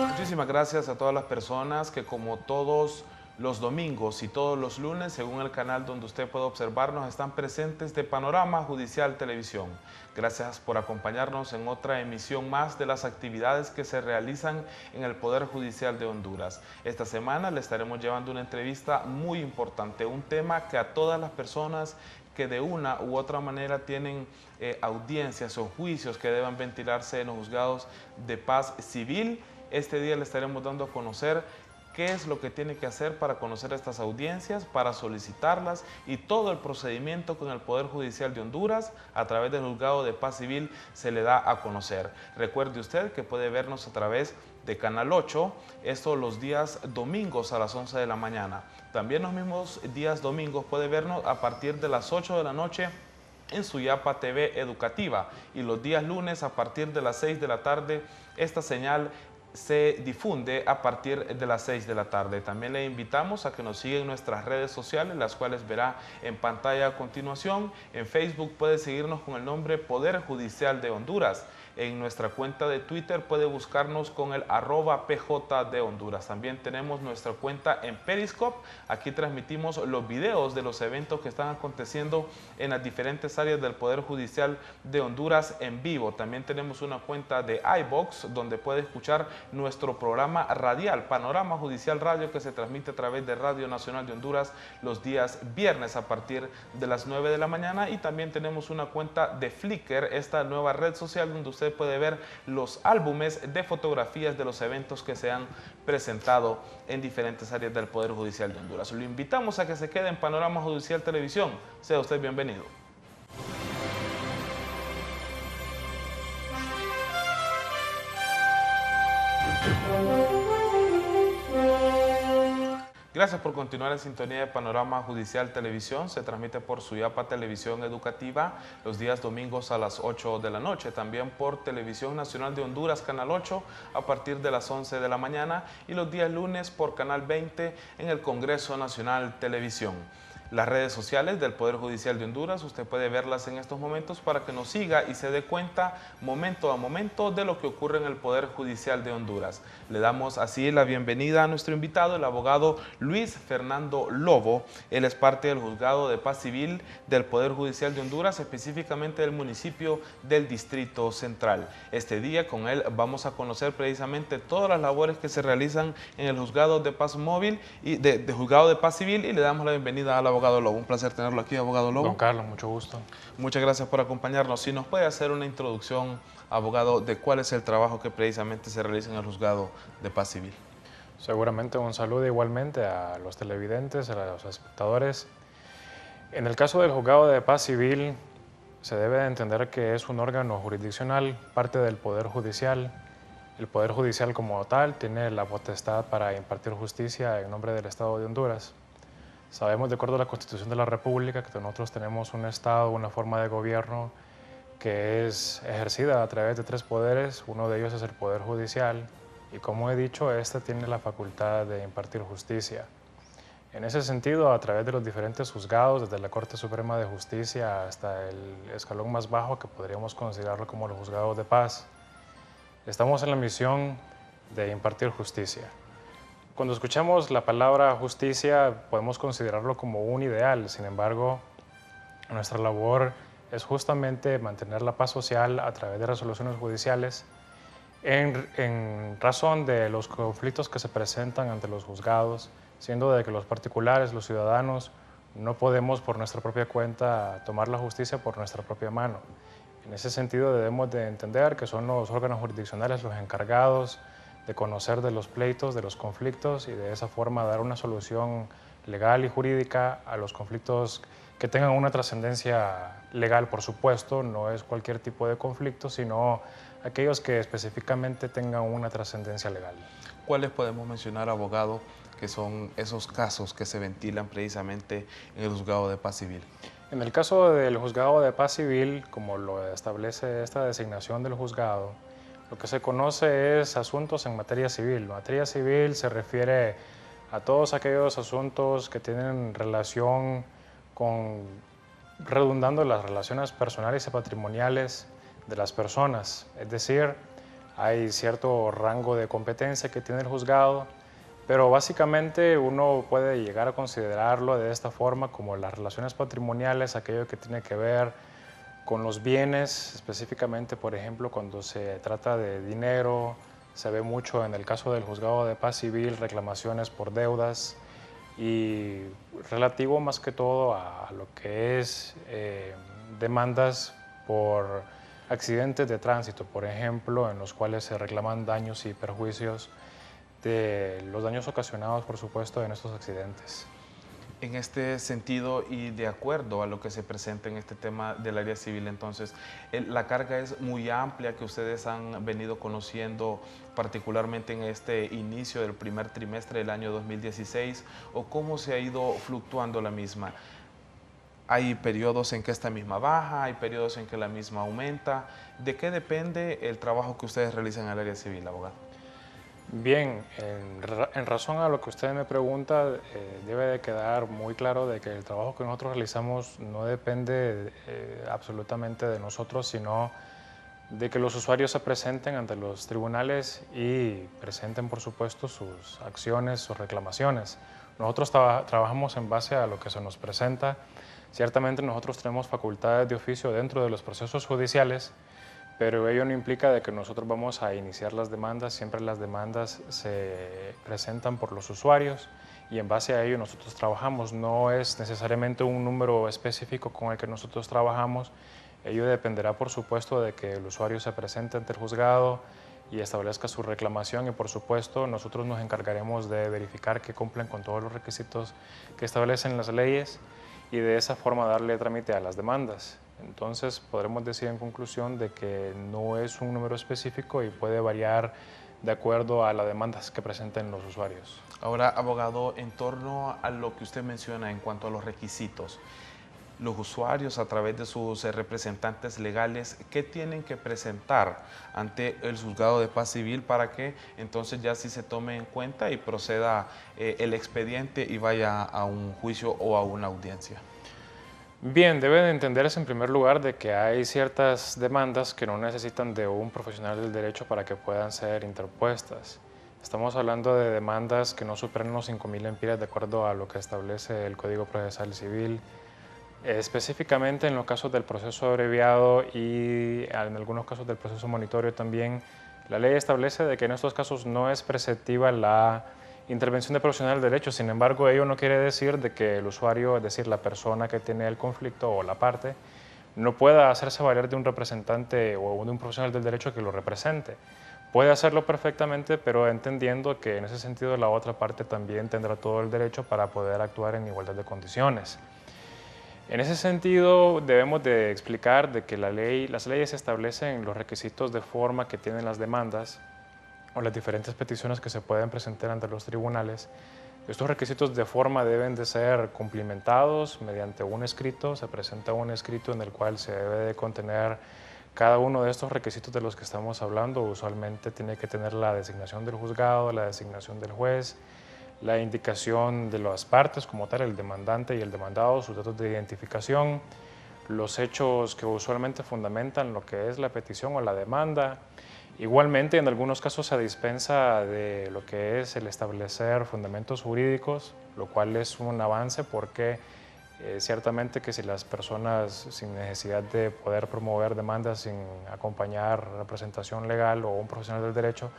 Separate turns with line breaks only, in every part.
Muchísimas gracias a todas las personas que, como todos los domingos y todos los lunes, según el canal donde usted puede observarnos, están presentes de Panorama Judicial Televisión. Gracias por acompañarnos en otra emisión más de las actividades que se realizan en el Poder Judicial de Honduras. Esta semana le estaremos llevando una entrevista muy importante, un tema que a todas las personas que de una u otra manera tienen audiencias o juicios que deban ventilarse en los juzgados de paz civil. Este día le estaremos dando a conocer qué es lo que tiene que hacer para conocer estas audiencias, para solicitarlas y todo el procedimiento con el Poder Judicial de Honduras a través del Juzgado de Paz Civil se le da a conocer. Recuerde usted que puede vernos a través de Canal 8, esto los días domingos a las 11 de la mañana. También los mismos días domingos puede vernos a partir de las 8 de la noche en Suyapa TV Educativa, y los días lunes a partir de las 6 de la tarde esta señal se difunde a partir de las 6 de la tarde. También le invitamos a que nos siga en nuestras redes sociales, las cuales verá en pantalla a continuación. En Facebook puede seguirnos con el nombre Poder Judicial de Honduras. En nuestra cuenta de Twitter puede buscarnos con el @PJ de Honduras. También tenemos nuestra cuenta en Periscope. Aquí transmitimos los videos de los eventos que están aconteciendo en las diferentes áreas del Poder Judicial de Honduras en vivo. También tenemos una cuenta de iVox donde puede escuchar nuestro programa radial, Panorama Judicial Radio, que se transmite a través de Radio Nacional de Honduras los días viernes a partir de las 9 de la mañana. Y también tenemos una cuenta de Flickr, esta nueva red social donde usted puede ver los álbumes de fotografías de los eventos que se han presentado en diferentes áreas del Poder Judicial de Honduras. Lo invitamos a que se quede en Panorama Judicial Televisión. Sea usted bienvenido. Gracias por continuar en sintonía de Panorama Judicial Televisión. Se transmite por Suyapa Televisión Educativa los días domingos a las 8 de la noche. También por Televisión Nacional de Honduras, Canal 8, a partir de las 11 de la mañana. Y los días lunes por Canal 20 en el Congreso Nacional Televisión. Las redes sociales del Poder Judicial de Honduras, usted puede verlas en estos momentos para que nos siga y se dé cuenta momento a momento de lo que ocurre en el Poder Judicial de Honduras. Le damos así la bienvenida a nuestro invitado, el abogado Luis Fernando Lobo. Él es parte del Juzgado de Paz Civil del Poder Judicial de Honduras, específicamente del municipio del Distrito Central. Este día con él vamos a conocer precisamente todas las labores que se realizan en el Juzgado de Paz Móvil y de Juzgado de Paz Civil, y le damos la bienvenida a la abogado Lobo. Un placer tenerlo aquí, abogado Lobo.
Don Carlos, mucho gusto.
Muchas gracias por acompañarnos. Si nos puede hacer una introducción, abogado, de cuál es el trabajo que precisamente se realiza en el Juzgado de Paz Civil.
Seguramente un saludo igualmente a los televidentes, a los espectadores. En el caso del Juzgado de Paz Civil, se debe de entender que es un órgano jurisdiccional, parte del Poder Judicial. El Poder Judicial como tal tiene la potestad para impartir justicia en nombre del Estado de Honduras. Sabemos, de acuerdo a la Constitución de la República, que nosotros tenemos un Estado, una forma de gobierno que es ejercida a través de 3 poderes. Uno de ellos es el Poder Judicial y, como he dicho, este tiene la facultad de impartir justicia. En ese sentido, a través de los diferentes juzgados, desde la Corte Suprema de Justicia hasta el escalón más bajo, que podríamos considerarlo como los juzgados de paz, estamos en la misión de impartir justicia. Cuando escuchamos la palabra justicia podemos considerarlo como un ideal. Sin embargo, nuestra labor es justamente mantener la paz social a través de resoluciones judiciales en razón de los conflictos que se presentan ante los juzgados, siendo de que los particulares, los ciudadanos, no podemos por nuestra propia cuenta tomar la justicia por nuestra propia mano. En ese sentido debemos de entender que son los órganos jurisdiccionales los encargados de conocer de los pleitos, de los conflictos, y de esa forma dar una solución legal y jurídica a los conflictos que tengan una trascendencia legal, por supuesto. No es cualquier tipo de conflicto, sino aquellos que específicamente tengan una trascendencia legal.
¿Cuáles podemos mencionar, abogado, que son esos casos que se ventilan precisamente en el Juzgado de Paz Civil?
En el caso del Juzgado de Paz Civil, como lo establece esta designación del juzgado, lo que se conoce es asuntos en materia civil. Materia civil se refiere a todos aquellos asuntos que tienen relación con, redundando las relaciones personales y patrimoniales de las personas. Es decir, hay cierto rango de competencia que tiene el juzgado, pero básicamente uno puede llegar a considerarlo de esta forma como las relaciones patrimoniales, aquello que tiene que ver con los bienes, específicamente, por ejemplo, cuando se trata de dinero. Se ve mucho en el caso del juzgado de paz civil, reclamaciones por deudas y relativo más que todo a lo que es demandas por accidentes de tránsito, por ejemplo, en los cuales se reclaman daños y perjuicios de los daños ocasionados, por supuesto, en estos accidentes.
En este sentido y de acuerdo a lo que se presenta en este tema del área civil, entonces, la carga es muy amplia que ustedes han venido conociendo particularmente en este inicio del primer trimestre del año 2016, o cómo se ha ido fluctuando la misma. Hay periodos en que esta misma baja, hay periodos en que la misma aumenta. ¿De qué depende el trabajo que ustedes realizan en el área civil, abogado?
Bien, en razón a lo que usted me pregunta, debe de quedar muy claro de que el trabajo que nosotros realizamos no depende absolutamente de nosotros, sino de que los usuarios se presenten ante los tribunales y presenten, por supuesto, sus acciones, sus reclamaciones. Nosotros trabajamos en base a lo que se nos presenta. Ciertamente nosotros tenemos facultades de oficio dentro de los procesos judiciales, pero ello no implica de que nosotros vamos a iniciar las demandas. Siempre las demandas se presentan por los usuarios y en base a ello nosotros trabajamos. No es necesariamente un número específico con el que nosotros trabajamos. Ello dependerá, por supuesto, de que el usuario se presente ante el juzgado y establezca su reclamación, y por supuesto nosotros nos encargaremos de verificar que cumplen con todos los requisitos que establecen las leyes y de esa forma darle trámite a las demandas. Entonces podremos decir en conclusión de que no es un número específico y puede variar de acuerdo a las demandas que presenten los usuarios.
Ahora, abogado, en torno a lo que usted menciona en cuanto a los requisitos, los usuarios a través de sus representantes legales, ¿qué tienen que presentar ante el juzgado de paz civil para que entonces ya sí se tome en cuenta y proceda el expediente y vaya a un juicio o a una audiencia?
Bien, debe de entenderse en primer lugar de que hay ciertas demandas que no necesitan de un profesional del derecho para que puedan ser interpuestas. Estamos hablando de demandas que no superan los 5.000 lempiras de acuerdo a lo que establece el Código Procesal Civil. Específicamente en los casos del proceso abreviado y en algunos casos del proceso monitorio también, la ley establece de que en estos casos no es preceptiva la intervención de profesional del derecho. Sin embargo, ello no quiere decir de que el usuario, es decir, la persona que tiene el conflicto o la parte, no pueda hacerse valer de un representante o de un profesional del derecho que lo represente. Puede hacerlo perfectamente, pero entendiendo que en ese sentido la otra parte también tendrá todo el derecho para poder actuar en igualdad de condiciones. En ese sentido, debemos de explicar de que las leyes establecen los requisitos de forma que tienen las demandas o las diferentes peticiones que se pueden presentar ante los tribunales. Estos requisitos de forma deben de ser cumplimentados mediante un escrito. Se presenta un escrito en el cual se debe de contener cada uno de estos requisitos de los que estamos hablando. Usualmente tiene que tener la designación del juzgado, la designación del juez, la indicación de las partes como tal, el demandante y el demandado, sus datos de identificación, los hechos que usualmente fundamentan lo que es la petición o la demanda. Igualmente, en algunos casos se dispensa de lo que es el establecer fundamentos jurídicos, lo cual es un avance porque ciertamente que si las personas sin necesidad de poder promover demandas sin acompañar representación legal o un profesional del derecho,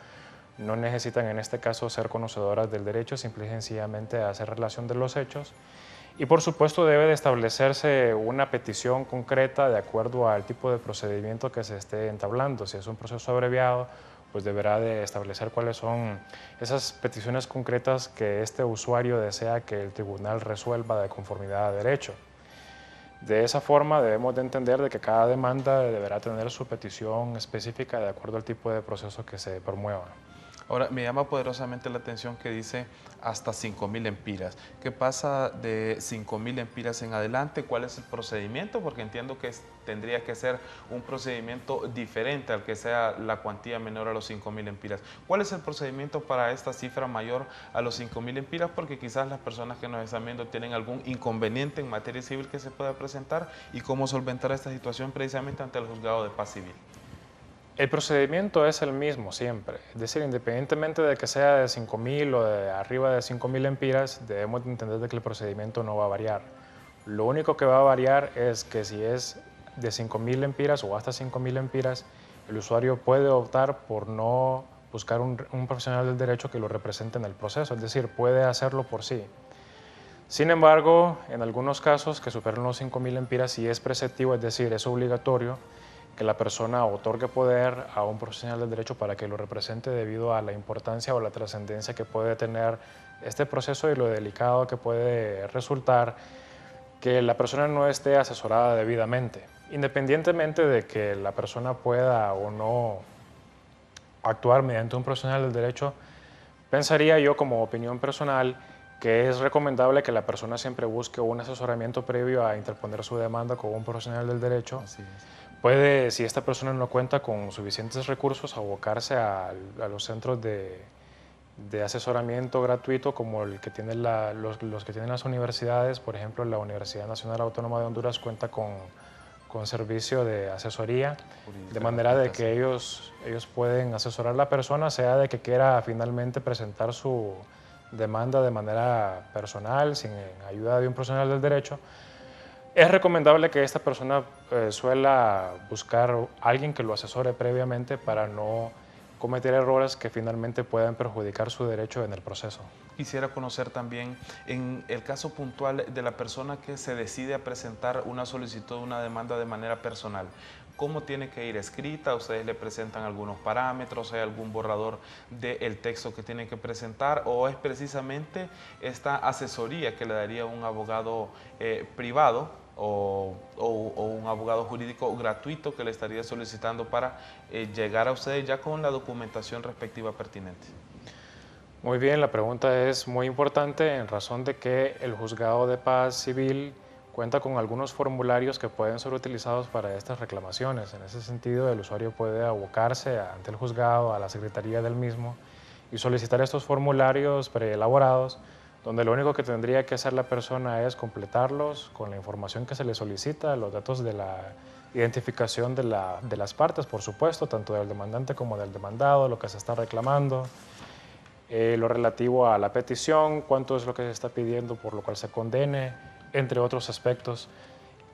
no necesitan en este caso ser conocedoras del derecho, simple y sencillamente hacer relación de los hechos. Y por supuesto debe de establecerse una petición concreta de acuerdo al tipo de procedimiento que se esté entablando. Si es un proceso abreviado, pues deberá de establecer cuáles son esas peticiones concretas que este usuario desea que el tribunal resuelva de conformidad a derecho. De esa forma debemos de entender de que cada demanda deberá tener su petición específica de acuerdo al tipo de proceso que se promueva.
Ahora, me llama poderosamente la atención que dice hasta 5.000 lempiras. ¿Qué pasa de 5.000 lempiras en adelante? ¿Cuál es el procedimiento? Porque entiendo que tendría que ser un procedimiento diferente al que sea la cuantía menor a los 5.000 lempiras. ¿Cuál es el procedimiento para esta cifra mayor a los 5.000 lempiras? Porque quizás las personas que nos están viendo tienen algún inconveniente en materia civil que se pueda presentar, y cómo solventar esta situación precisamente ante el juzgado de paz civil.
El procedimiento es el mismo siempre, es decir, independientemente de que sea de 5.000 o de arriba de 5.000 lempiras, debemos entender de que el procedimiento no va a variar. Lo único que va a variar es que si es de 5.000 lempiras o hasta 5.000 lempiras, el usuario puede optar por no buscar un profesional del derecho que lo represente en el proceso, es decir, puede hacerlo por sí. Sin embargo, en algunos casos que superan los 5.000 lempiras, sí es preceptivo, es decir, es obligatorio que la persona otorgue poder a un profesional del derecho para que lo represente debido a la importancia o la trascendencia que puede tener este proceso y lo delicado que puede resultar que la persona no esté asesorada debidamente. Independientemente de que la persona pueda o no actuar mediante un profesional del derecho, pensaría yo como opinión personal que es recomendable que la persona siempre busque un asesoramiento previo a interponer su demanda con un profesional del derecho.
Así es.
Puede, si esta persona no cuenta con suficientes recursos, abocarse a los centros de asesoramiento gratuito como el que tienen los que tienen las universidades. Por ejemplo, la Universidad Nacional Autónoma de Honduras cuenta con servicio de asesoría, de manera de que ellos pueden asesorar a la persona, sea de que quiera finalmente presentar su demanda de manera personal, sin ayuda de un profesional del derecho. Es recomendable que esta persona suela buscar a alguien que lo asesore previamente para no cometer errores que finalmente puedan perjudicar su derecho en el proceso.
Quisiera conocer también, en el caso puntual de la persona que se decide a presentar una solicitud, una demanda de manera personal, ¿cómo tiene que ir escrita? ¿Ustedes le presentan algunos parámetros? ¿Hay algún borrador del texto que tiene que presentar? ¿O es precisamente esta asesoría que le daría un abogado privado o un abogado jurídico gratuito que le estaría solicitando para llegar a ustedes ya con la documentación respectiva pertinente?
Muy bien, la pregunta es muy importante en razón de que el Juzgado de Paz Civil cuenta con algunos formularios que pueden ser utilizados para estas reclamaciones. En ese sentido, el usuario puede abocarse ante el juzgado, a la secretaría del mismo, y solicitar estos formularios preelaborados, donde lo único que tendría que hacer la persona es completarlos con la información que se le solicita, los datos de la identificación de las partes, por supuesto, tanto del demandante como del demandado, lo que se está reclamando, lo relativo a la petición, cuánto es lo que se está pidiendo por lo cual se condene, entre otros aspectos.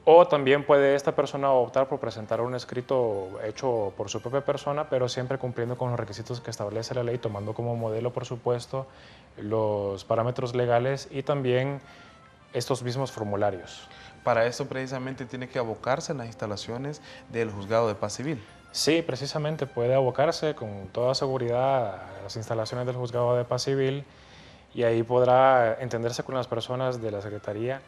O también puede esta persona optar por presentar un escrito hecho por su propia persona, pero siempre cumpliendo con los requisitos que establece la ley, tomando como modelo, por supuesto, los parámetros legales y también estos mismos formularios.
Para eso precisamente tiene que abocarse en las instalaciones del Juzgado de Paz Civil.
Sí, precisamente puede abocarse con toda seguridad a las instalaciones del Juzgado de Paz Civil y ahí podrá entenderse con las personas de la Secretaría,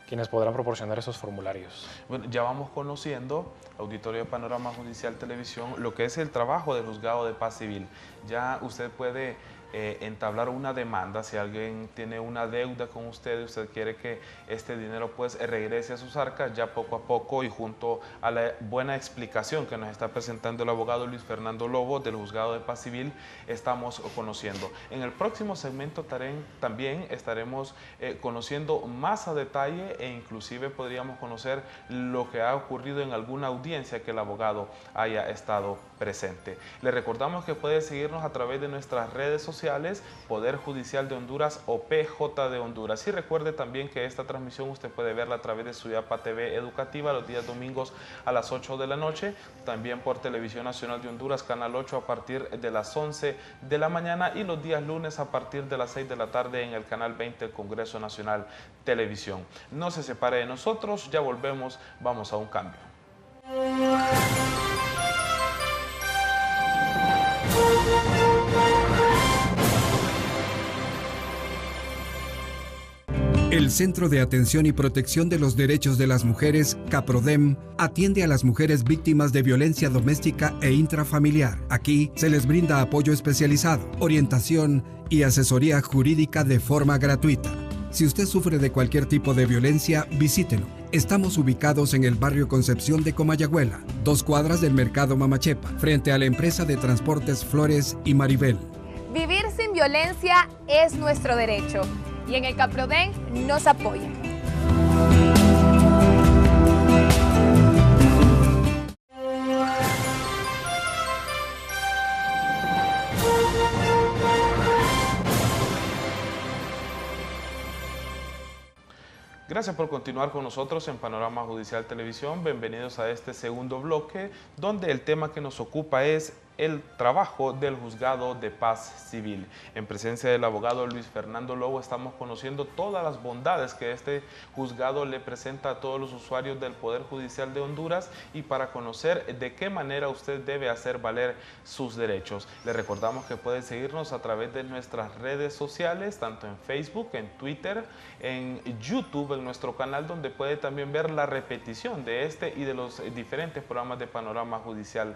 quienes podrán proporcionar esos formularios.
Bueno, ya vamos conociendo, auditorio de Panorama Judicial Televisión, lo que es el trabajo del Juzgado de Paz Civil. Ya usted puede entablar una demanda, si alguien tiene una deuda con usted y usted quiere que este dinero pues regrese a sus arcas, ya poco a poco y junto a la buena explicación que nos está presentando el abogado Luis Fernando Lobo del Juzgado de Paz Civil, estamos conociendo. En el próximo segmento también estaremos conociendo más a detalle e inclusive podríamos conocer lo que ha ocurrido en alguna audiencia que el abogado haya estado presente. Le recordamos que puede seguirnos a través de nuestras redes sociales, Poder Judicial de Honduras o PJ de Honduras. Y recuerde también que esta transmisión usted puede verla a través de Suyapa TV Educativa los días domingos a las 8 de la noche, también por Televisión Nacional de Honduras, Canal 8 a partir de las 11 de la mañana y los días lunes a partir de las 6 de la tarde en el Canal 20 del Congreso Nacional Televisión. No se separe de nosotros, ya volvemos, vamos a un cambio.
El Centro de Atención y Protección de los Derechos de las Mujeres, CAPRODEM, atiende a las mujeres víctimas de violencia doméstica e intrafamiliar. Aquí se les brinda apoyo especializado, orientación y asesoría jurídica de forma gratuita. Si usted sufre de cualquier tipo de violencia, visítelo. Estamos ubicados en el barrio Concepción de Comayagüela, 2 cuadras del Mercado Mamachepa, frente a la empresa de transportes Flores y Maribel.
Vivir sin violencia es nuestro derecho y en el CAPRODEM nos apoyan.
Gracias por continuar con nosotros en Panorama Judicial Televisión. Bienvenidos a este segundo bloque, donde el tema que nos ocupa es el trabajo del Juzgado de Paz Civil. En presencia del abogado Luis Fernando Lobo estamos conociendo todas las bondades que este juzgado le presenta a todos los usuarios del Poder Judicial de Honduras y para conocer de qué manera usted debe hacer valer sus derechos. Le recordamos que puede seguirnos a través de nuestras redes sociales, tanto en Facebook, en Twitter, en YouTube, en nuestro canal, donde puede también ver la repetición de este y de los diferentes programas de Panorama Judicial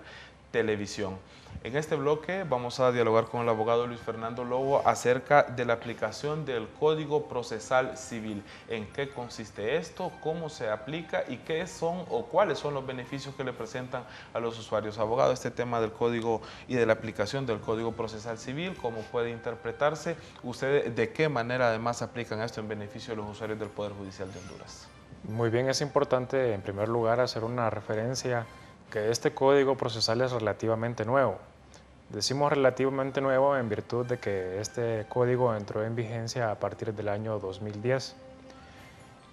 Televisión. En este bloque vamos a dialogar con el abogado Luis Fernando Lobo acerca de la aplicación del Código Procesal Civil. ¿En qué consiste esto? ¿Cómo se aplica? ¿Y qué son o cuáles son los beneficios que le presentan a los usuarios? Abogado, este tema del Código y de la aplicación del Código Procesal Civil, ¿cómo puede interpretarse? ¿Ustedes de qué manera además aplican esto en beneficio de los usuarios del Poder Judicial de Honduras?
Muy bien, es importante en primer lugar hacer una referencia que este código procesal es relativamente nuevo. Decimos relativamente nuevo en virtud de que este código entró en vigencia a partir del año 2010.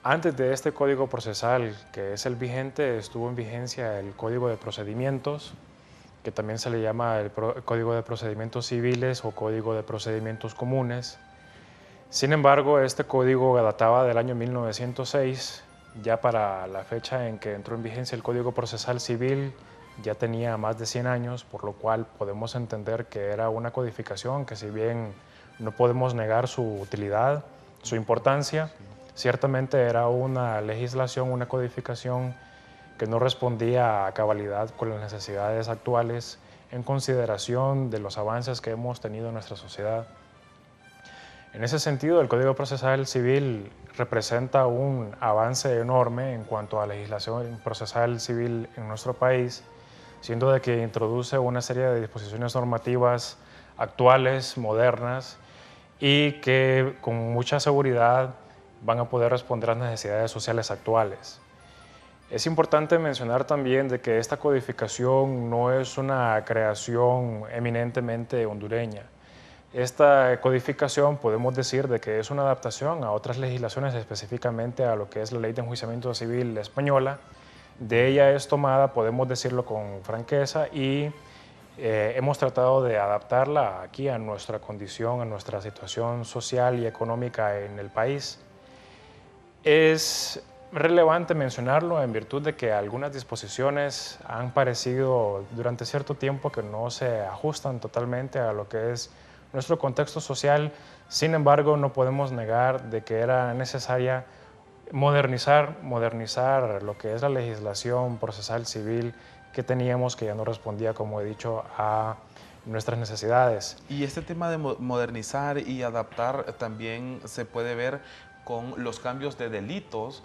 Antes de este código procesal, que es el vigente, estuvo en vigencia el Código de Procedimientos, que también se le llama el Código de Procedimientos Civiles o Código de Procedimientos Comunes. Sin embargo, este código databa del año 1906. Ya para la fecha en que entró en vigencia el Código Procesal Civil ya tenía más de 100 años, por lo cual podemos entender que era una codificación que, si bien no podemos negar su utilidad, su importancia, ciertamente era una legislación, una codificación que no respondía a cabalidad con las necesidades actuales en consideración de los avances que hemos tenido en nuestra sociedad. En ese sentido, el Código Procesal Civil representa un avance enorme en cuanto a legislación procesal civil en nuestro país, siendo de que introduce una serie de disposiciones normativas actuales, modernas, y que con mucha seguridad van a poder responder a las necesidades sociales actuales. Es importante mencionar también de que esta codificación no es una creación eminentemente hondureña. Esta codificación podemos decir de que es una adaptación a otras legislaciones, específicamente a lo que es la Ley de Enjuiciamiento Civil española. De ella es tomada, podemos decirlo con franqueza, y hemos tratado de adaptarla aquí a nuestra condición, a nuestra situación social y económica en el país. Es relevante mencionarlo en virtud de que algunas disposiciones han parecido durante cierto tiempo que no se ajustan totalmente a lo que es nuestro contexto social. Sin embargo, no podemos negar de que era necesaria modernizar lo que es la legislación procesal civil que teníamos, que ya no respondía, como he dicho, a nuestras necesidades.
Y este tema de modernizar y adaptar también se puede ver con los cambios de delitos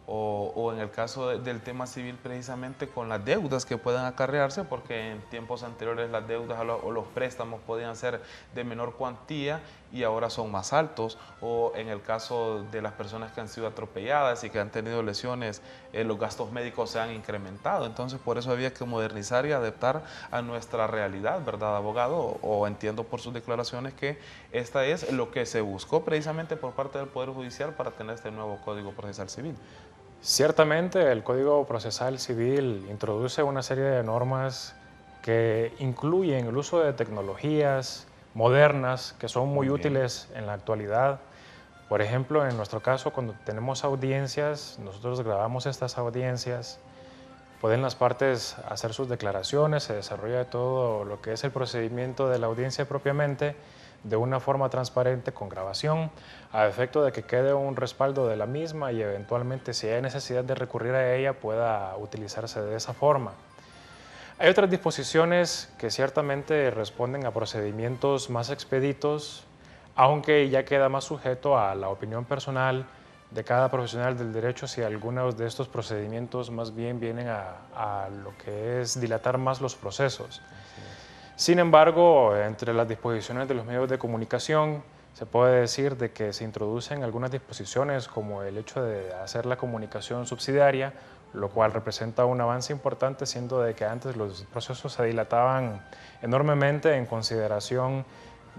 o en el caso del tema civil precisamente con las deudas que puedan acarrearse, porque en tiempos anteriores las deudas o los préstamos podían ser de menor cuantía y ahora son más altos, o en el caso de las personas que han sido atropelladas y que han tenido lesiones, los gastos médicos se han incrementado. Entonces por eso había que modernizar y adaptar a nuestra realidad, ¿verdad, abogado? O entiendo por sus declaraciones que esta es lo que se buscó precisamente por parte del Poder Judicial para tener este nuevo Código Procesal Civil.
Ciertamente, el Código Procesal Civil introduce una serie de normas que incluyen el uso de tecnologías modernas que son muy útiles en la actualidad. Por ejemplo, en nuestro caso, cuando tenemos audiencias, nosotros grabamos estas audiencias, pueden las partes hacer sus declaraciones, se desarrolla todo lo que es el procedimiento de la audiencia propiamente, de una forma transparente con grabación, a efecto de que quede un respaldo de la misma y eventualmente, si hay necesidad de recurrir a ella, pueda utilizarse de esa forma. Hay otras disposiciones que ciertamente responden a procedimientos más expeditos, aunque ya queda más sujeto a la opinión personal de cada profesional del derecho si algunos de estos procedimientos más bien vienen a lo que es dilatar más los procesos. Sin embargo, entre las disposiciones de los medios de comunicación se puede decir de que se introducen algunas disposiciones como el hecho de hacer la comunicación subsidiaria, lo cual representa un avance importante, siendo de que antes los procesos se dilataban enormemente en consideración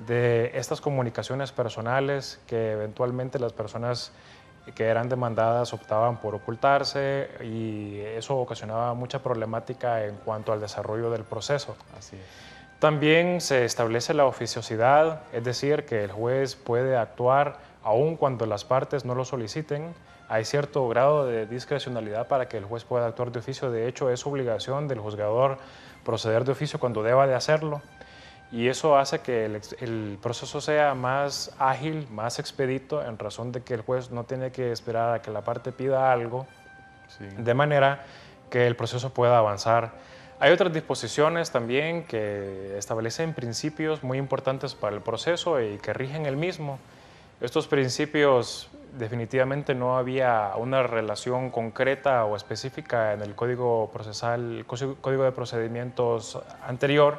de estas comunicaciones personales que eventualmente las personas que eran demandadas optaban por ocultarse y eso ocasionaba mucha problemática en cuanto al desarrollo del proceso.
Así es.
También se establece la oficiosidad, es decir, que el juez puede actuar aun cuando las partes no lo soliciten. Hay cierto grado de discrecionalidad para que el juez pueda actuar de oficio. De hecho, es obligación del juzgador proceder de oficio cuando deba de hacerlo. Y eso hace que el proceso sea más ágil, más expedito, en razón de que el juez no tiene que esperar a que la parte pida algo,
Sí.
de manera que el proceso pueda avanzar. Hay otras disposiciones también que establecen principios muy importantes para el proceso y que rigen el mismo. Estos principios, definitivamente no había una relación concreta o específica en el Código Procesal, Código de Procedimientos anterior,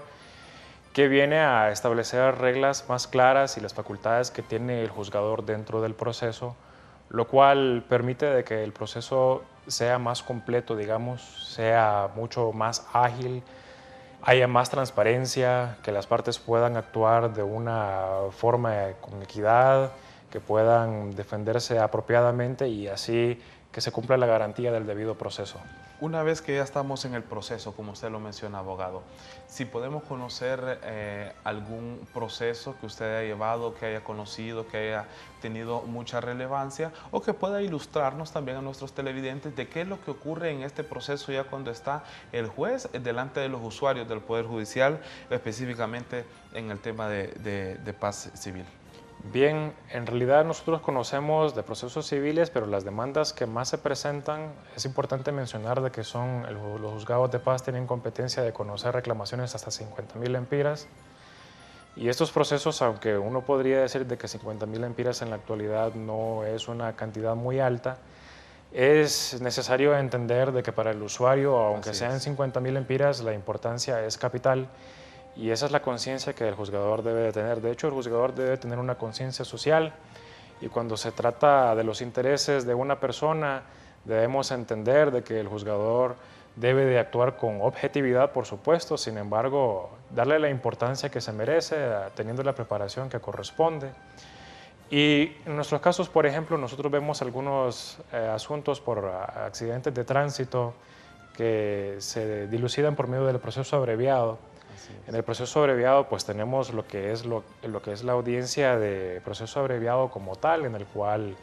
que viene a establecer reglas más claras y las facultades que tiene el juzgador dentro del proceso, lo cual permite de que el proceso sea más completo, digamos, sea mucho más ágil, haya más transparencia, que las partes puedan actuar de una forma con equidad, que puedan defenderse apropiadamente y así que se cumpla la garantía del debido proceso.
Una vez que ya estamos en el proceso, como usted lo menciona, abogado, si podemos conocer algún proceso que usted haya llevado, que haya conocido, que haya tenido mucha relevancia o que pueda ilustrarnos también a nuestros televidentes de qué es lo que ocurre en este proceso ya cuando está el juez delante de los usuarios del Poder Judicial, específicamente en el tema de paz civil.
Bien, en realidad nosotros conocemos de procesos civiles, pero las demandas que más se presentan, es importante mencionar de que los juzgados de paz tienen competencia de conocer reclamaciones hasta 50.000 lempiras. Y estos procesos, aunque uno podría decir de que 50.000 lempiras en la actualidad no es una cantidad muy alta, es necesario entender de que para el usuario, aunque sean 50.000 lempiras, la importancia es capital. Y esa es la conciencia que el juzgador debe de tener. De hecho, el juzgador debe tener una conciencia social y cuando se trata de los intereses de una persona, debemos entender de que el juzgador debe de actuar con objetividad, por supuesto, sin embargo, darle la importancia que se merece, teniendo la preparación que corresponde. Y en nuestros casos, por ejemplo, nosotros vemos algunos asuntos por accidentes de tránsito que se dilucidan por medio del proceso abreviado. En el proceso abreviado pues tenemos lo que es la audiencia de proceso abreviado como tal, en el cual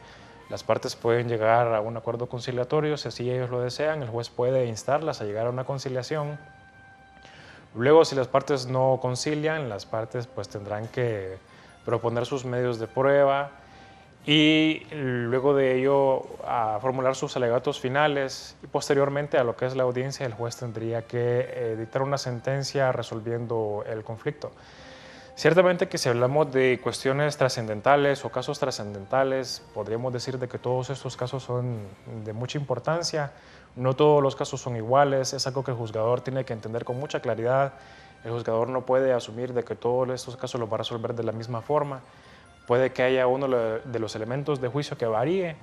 las partes pueden llegar a un acuerdo conciliatorio, si así ellos lo desean, el juez puede instarlas a llegar a una conciliación. Luego, si las partes no concilian, las partes pues tendrán que proponer sus medios de prueba y luego de ello a formular sus alegatos finales y posteriormente a lo que es la audiencia el juez tendría que dictar una sentencia resolviendo el conflicto. Ciertamente que si hablamos de cuestiones trascendentales o casos trascendentales, podríamos decir de que todos estos casos son de mucha importancia, no todos los casos son iguales, es algo que el juzgador tiene que entender con mucha claridad. El juzgador no puede asumir de que todos estos casos los va a resolver de la misma forma. Puede que haya uno de los elementos de juicio que varíe.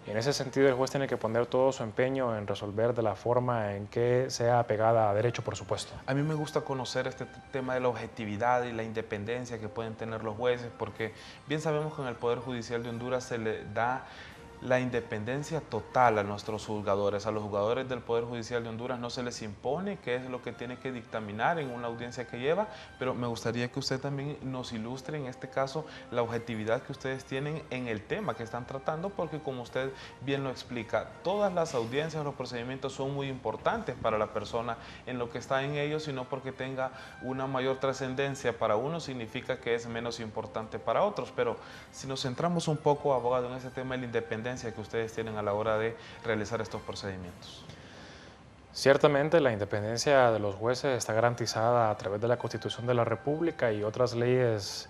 Y en ese sentido, el juez tiene que poner todo su empeño en resolver de la forma en que sea apegada a derecho, por supuesto.
A mí me gusta conocer este tema de la objetividad y la independencia que pueden tener los jueces, porque bien sabemos que en el Poder Judicial de Honduras se le da la independencia total a nuestros juzgadores. A los juzgadores del Poder Judicial de Honduras no se les impone qué es lo que tiene que dictaminar en una audiencia que lleva, pero me gustaría que usted también nos ilustre en este caso la objetividad que ustedes tienen en el tema que están tratando, porque como usted bien lo explica, todas las audiencias, los procedimientos son muy importantes para la persona en lo que está en ellos, sino porque tenga una mayor trascendencia para uno significa que es menos importante para otros. Pero si nos centramos un poco, abogado, en ese tema de la independencia que ustedes tienen a la hora de realizar estos procedimientos.
Ciertamente la independencia de los jueces está garantizada a través de la Constitución de la República y otras leyes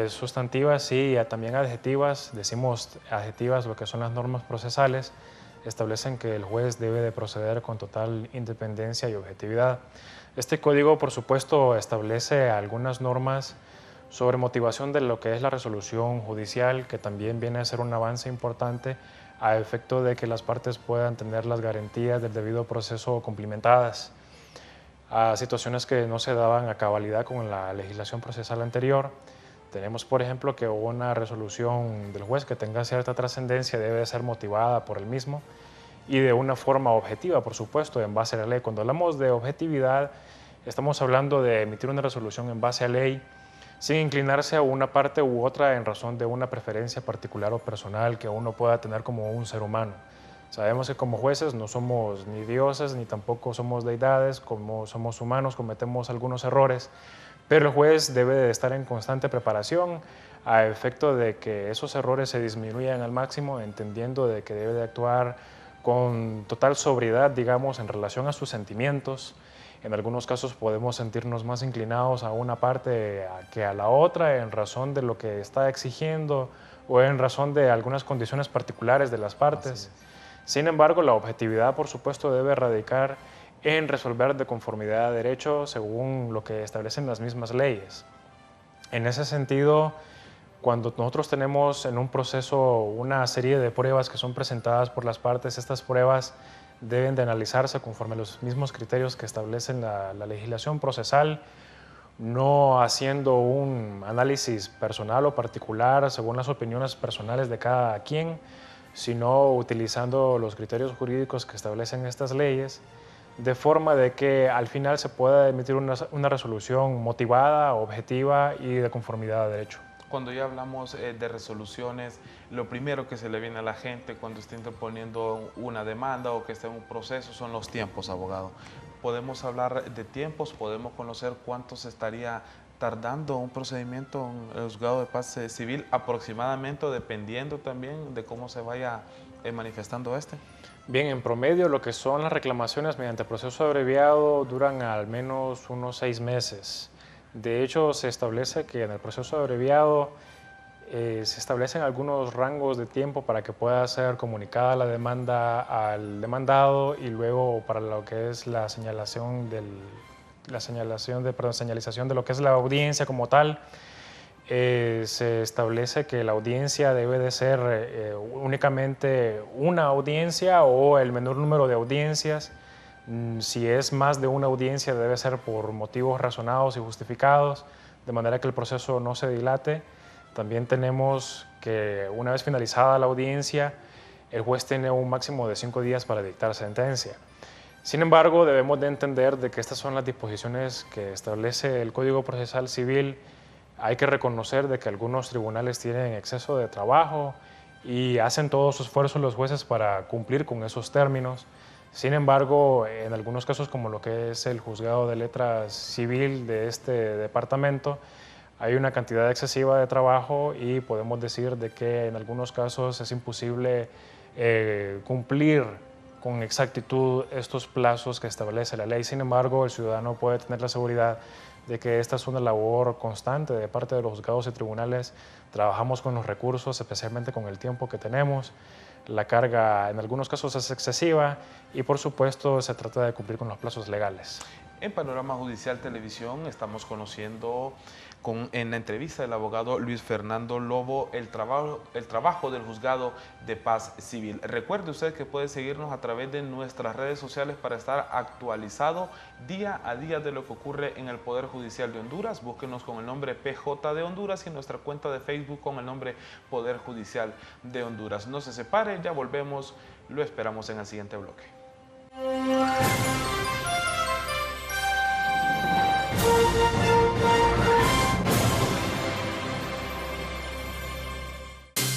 sustantivas y también adjetivas. Decimos adjetivas lo que son las normas procesales, establecen que el juez debe de proceder con total independencia y objetividad. Este código, por supuesto, establece algunas normas sobre motivación de lo que es la resolución judicial, que también viene a ser un avance importante a efecto de que las partes puedan tener las garantías del debido proceso cumplimentadas a situaciones que no se daban a cabalidad con la legislación procesal anterior. Tenemos, por ejemplo, que una resolución del juez que tenga cierta trascendencia debe ser motivada por él mismo y de una forma objetiva, por supuesto, en base a la ley. Cuando hablamos de objetividad, estamos hablando de emitir una resolución en base a ley sin inclinarse a una parte u otra en razón de una preferencia particular o personal que uno pueda tener como un ser humano. Sabemos que como jueces no somos ni dioses ni tampoco somos deidades, como somos humanos cometemos algunos errores, pero el juez debe de estar en constante preparación a efecto de que esos errores se disminuyan al máximo, entendiendo de que debe de actuar con total sobriedad, digamos, en relación a sus sentimientos. En algunos casos podemos sentirnos más inclinados a una parte que a la otra en razón de lo que está exigiendo o en razón de algunas condiciones particulares de las partes. Sin embargo, la objetividad, por supuesto, debe radicar en resolver de conformidad a derecho según lo que establecen las mismas leyes. En ese sentido, cuando nosotros tenemos en un proceso una serie de pruebas que son presentadas por las partes, estas pruebas deben de analizarse conforme a los mismos criterios que establecen la legislación procesal, no haciendo un análisis personal o particular según las opiniones personales de cada quien, sino utilizando los criterios jurídicos que establecen estas leyes, de forma de que al final se pueda emitir una resolución motivada, objetiva y de conformidad a derecho.
Cuando ya hablamos de resoluciones, lo primero que se le viene a la gente cuando está interponiendo una demanda o que está en un proceso son los tiempos, abogado. ¿Podemos hablar de tiempos? ¿Podemos conocer cuánto se estaría tardando un procedimiento en el juzgado de paz civil aproximadamente, dependiendo también de cómo se vaya manifestando este?
Bien, en promedio lo que son las reclamaciones mediante proceso abreviado duran al menos unos 6 meses. De hecho, se establece que en el proceso abreviado se establecen algunos rangos de tiempo para que pueda ser comunicada la demanda al demandado y luego para lo que es la señalización de lo que es la audiencia como tal. Se establece que la audiencia debe de ser únicamente una audiencia o el menor número de audiencias. Si es más de una audiencia debe ser por motivos razonados y justificados, de manera que el proceso no se dilate. También tenemos que una vez finalizada la audiencia, el juez tiene un máximo de 5 días para dictar sentencia. Sin embargo, debemos de entender de que estas son las disposiciones que establece el Código Procesal Civil. Hay que reconocer de que algunos tribunales tienen exceso de trabajo y hacen todo su esfuerzo los jueces para cumplir con esos términos. Sin embargo, en algunos casos, como lo que es el Juzgado de Letras Civil de este departamento, hay una cantidad excesiva de trabajo y podemos decir de que en algunos casos es imposible cumplir con exactitud estos plazos que establece la ley. Sin embargo, el ciudadano puede tener la seguridad de que esta es una labor constante de parte de los juzgados y tribunales. Trabajamos con los recursos, especialmente con el tiempo que tenemos. La carga en algunos casos es excesiva y por supuesto se trata de cumplir con los plazos legales.
En Panorama Judicial Televisión estamos conociendo en la entrevista del abogado Luis Fernando Lobo el trabajo del Juzgado de Paz Civil. Recuerde usted que puede seguirnos a través de nuestras redes sociales para estar actualizado día a día de lo que ocurre en el Poder Judicial de Honduras. Búsquenos con el nombre PJ de Honduras y en nuestra cuenta de Facebook con el nombre Poder Judicial de Honduras. No se separe, ya volvemos, lo esperamos en el siguiente bloque.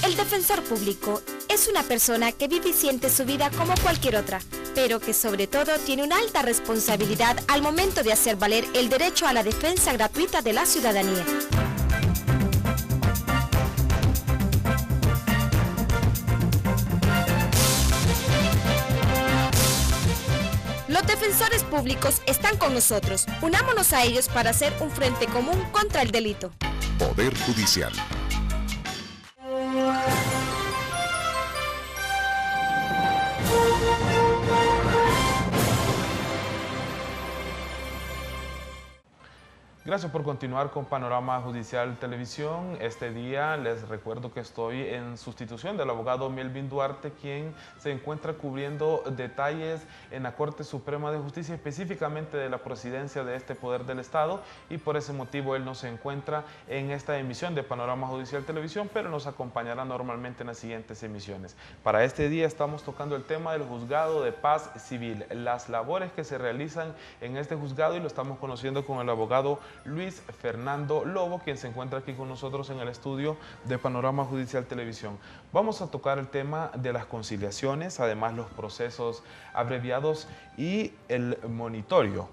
El defensor público es una persona que vive y siente su vida como cualquier otra, pero que sobre todo tiene una alta responsabilidad al momento de hacer valer el derecho a la defensa gratuita de la ciudadanía. Los defensores públicos están con nosotros. Unámonos a ellos para hacer un frente común contra el delito.
Poder Judicial.
Gracias por continuar con Panorama Judicial Televisión. Este día les recuerdo que estoy en sustitución del abogado Melvin Duarte, quien se encuentra cubriendo detalles en la Corte Suprema de Justicia, específicamente de la presidencia de este poder del Estado, y por ese motivo él no se encuentra en esta emisión de Panorama Judicial Televisión, pero nos acompañará normalmente en las siguientes emisiones. Para este día estamos tocando el tema del Juzgado de Paz Civil, las labores que se realizan en este juzgado, y lo estamos conociendo con el abogado Luis Fernando Lobo, quien se encuentra aquí con nosotros en el estudio de Panorama Judicial Televisión. Vamos a tocar el tema de las conciliaciones, además los procesos abreviados y el monitorio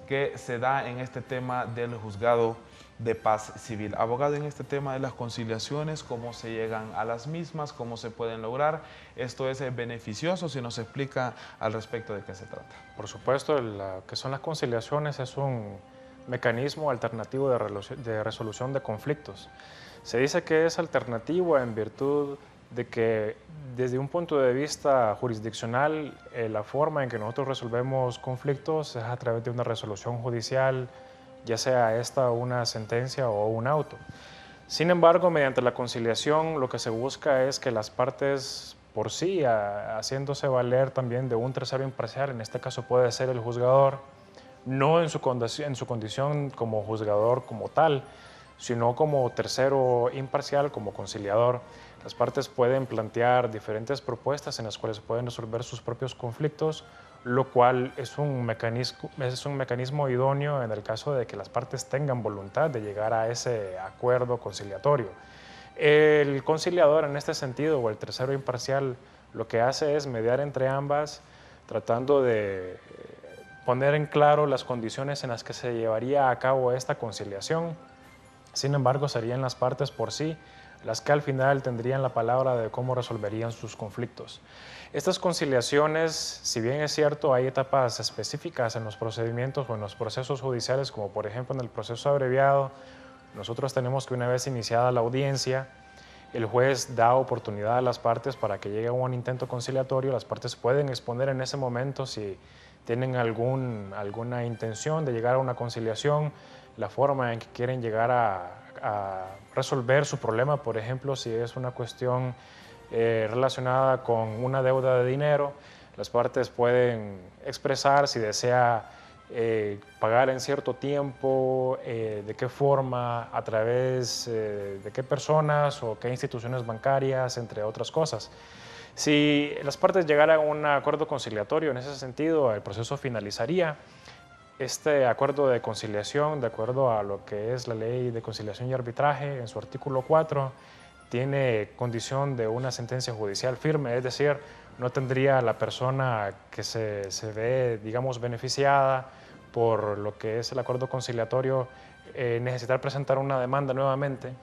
que se da en este tema del Juzgado de Paz Civil. Abogado, en este tema de las conciliaciones, ¿cómo se llegan a las mismas? ¿Cómo se pueden lograr? ¿Esto es beneficioso? Si nos explica al respecto de qué se trata.
Por supuesto, lo que son las conciliaciones es un mecanismo alternativo de resolución de conflictos. Se dice que es alternativo en virtud de que desde un punto de vista jurisdiccional la forma en que nosotros resolvemos conflictos es a través de una resolución judicial, ya sea esta una sentencia o un auto. Sin embargo, mediante la conciliación lo que se busca es que las partes por sí, haciéndose valer también de un tercero imparcial, en este caso puede ser el juzgador, no en su condición como juzgador como tal, sino como tercero imparcial, como conciliador. Las partes pueden plantear diferentes propuestas en las cuales pueden resolver sus propios conflictos, lo cual es un mecanismo idóneo en el caso de que las partes tengan voluntad de llegar a ese acuerdo conciliatorio. El conciliador en este sentido, o el tercero imparcial, lo que hace es mediar entre ambas, tratando de poner en claro las condiciones en las que se llevaría a cabo esta conciliación. Sin embargo, serían las partes por sí las que al final tendrían la palabra de cómo resolverían sus conflictos. Estas conciliaciones, si bien es cierto, hay etapas específicas en los procedimientos o en los procesos judiciales, como por ejemplo en el proceso abreviado, nosotros tenemos que una vez iniciada la audiencia, el juez da oportunidad a las partes para que llegue a un intento conciliatorio. Las partes pueden exponer en ese momento si tienen alguna intención de llegar a una conciliación, la forma en que quieren llegar a resolver su problema, por ejemplo, si es una cuestión relacionada con una deuda de dinero, las partes pueden expresar si desea pagar en cierto tiempo, de qué forma, a través de qué personas o qué instituciones bancarias, entre otras cosas. Si las partes llegaran a un acuerdo conciliatorio en ese sentido, el proceso finalizaría. Este acuerdo de conciliación, de acuerdo a lo que es la Ley de Conciliación y Arbitraje, en su artículo 4, tiene condición de una sentencia judicial firme, es decir, no tendría la persona que se ve, digamos, beneficiada por lo que es el acuerdo conciliatorio necesitar presentar una demanda nuevamente,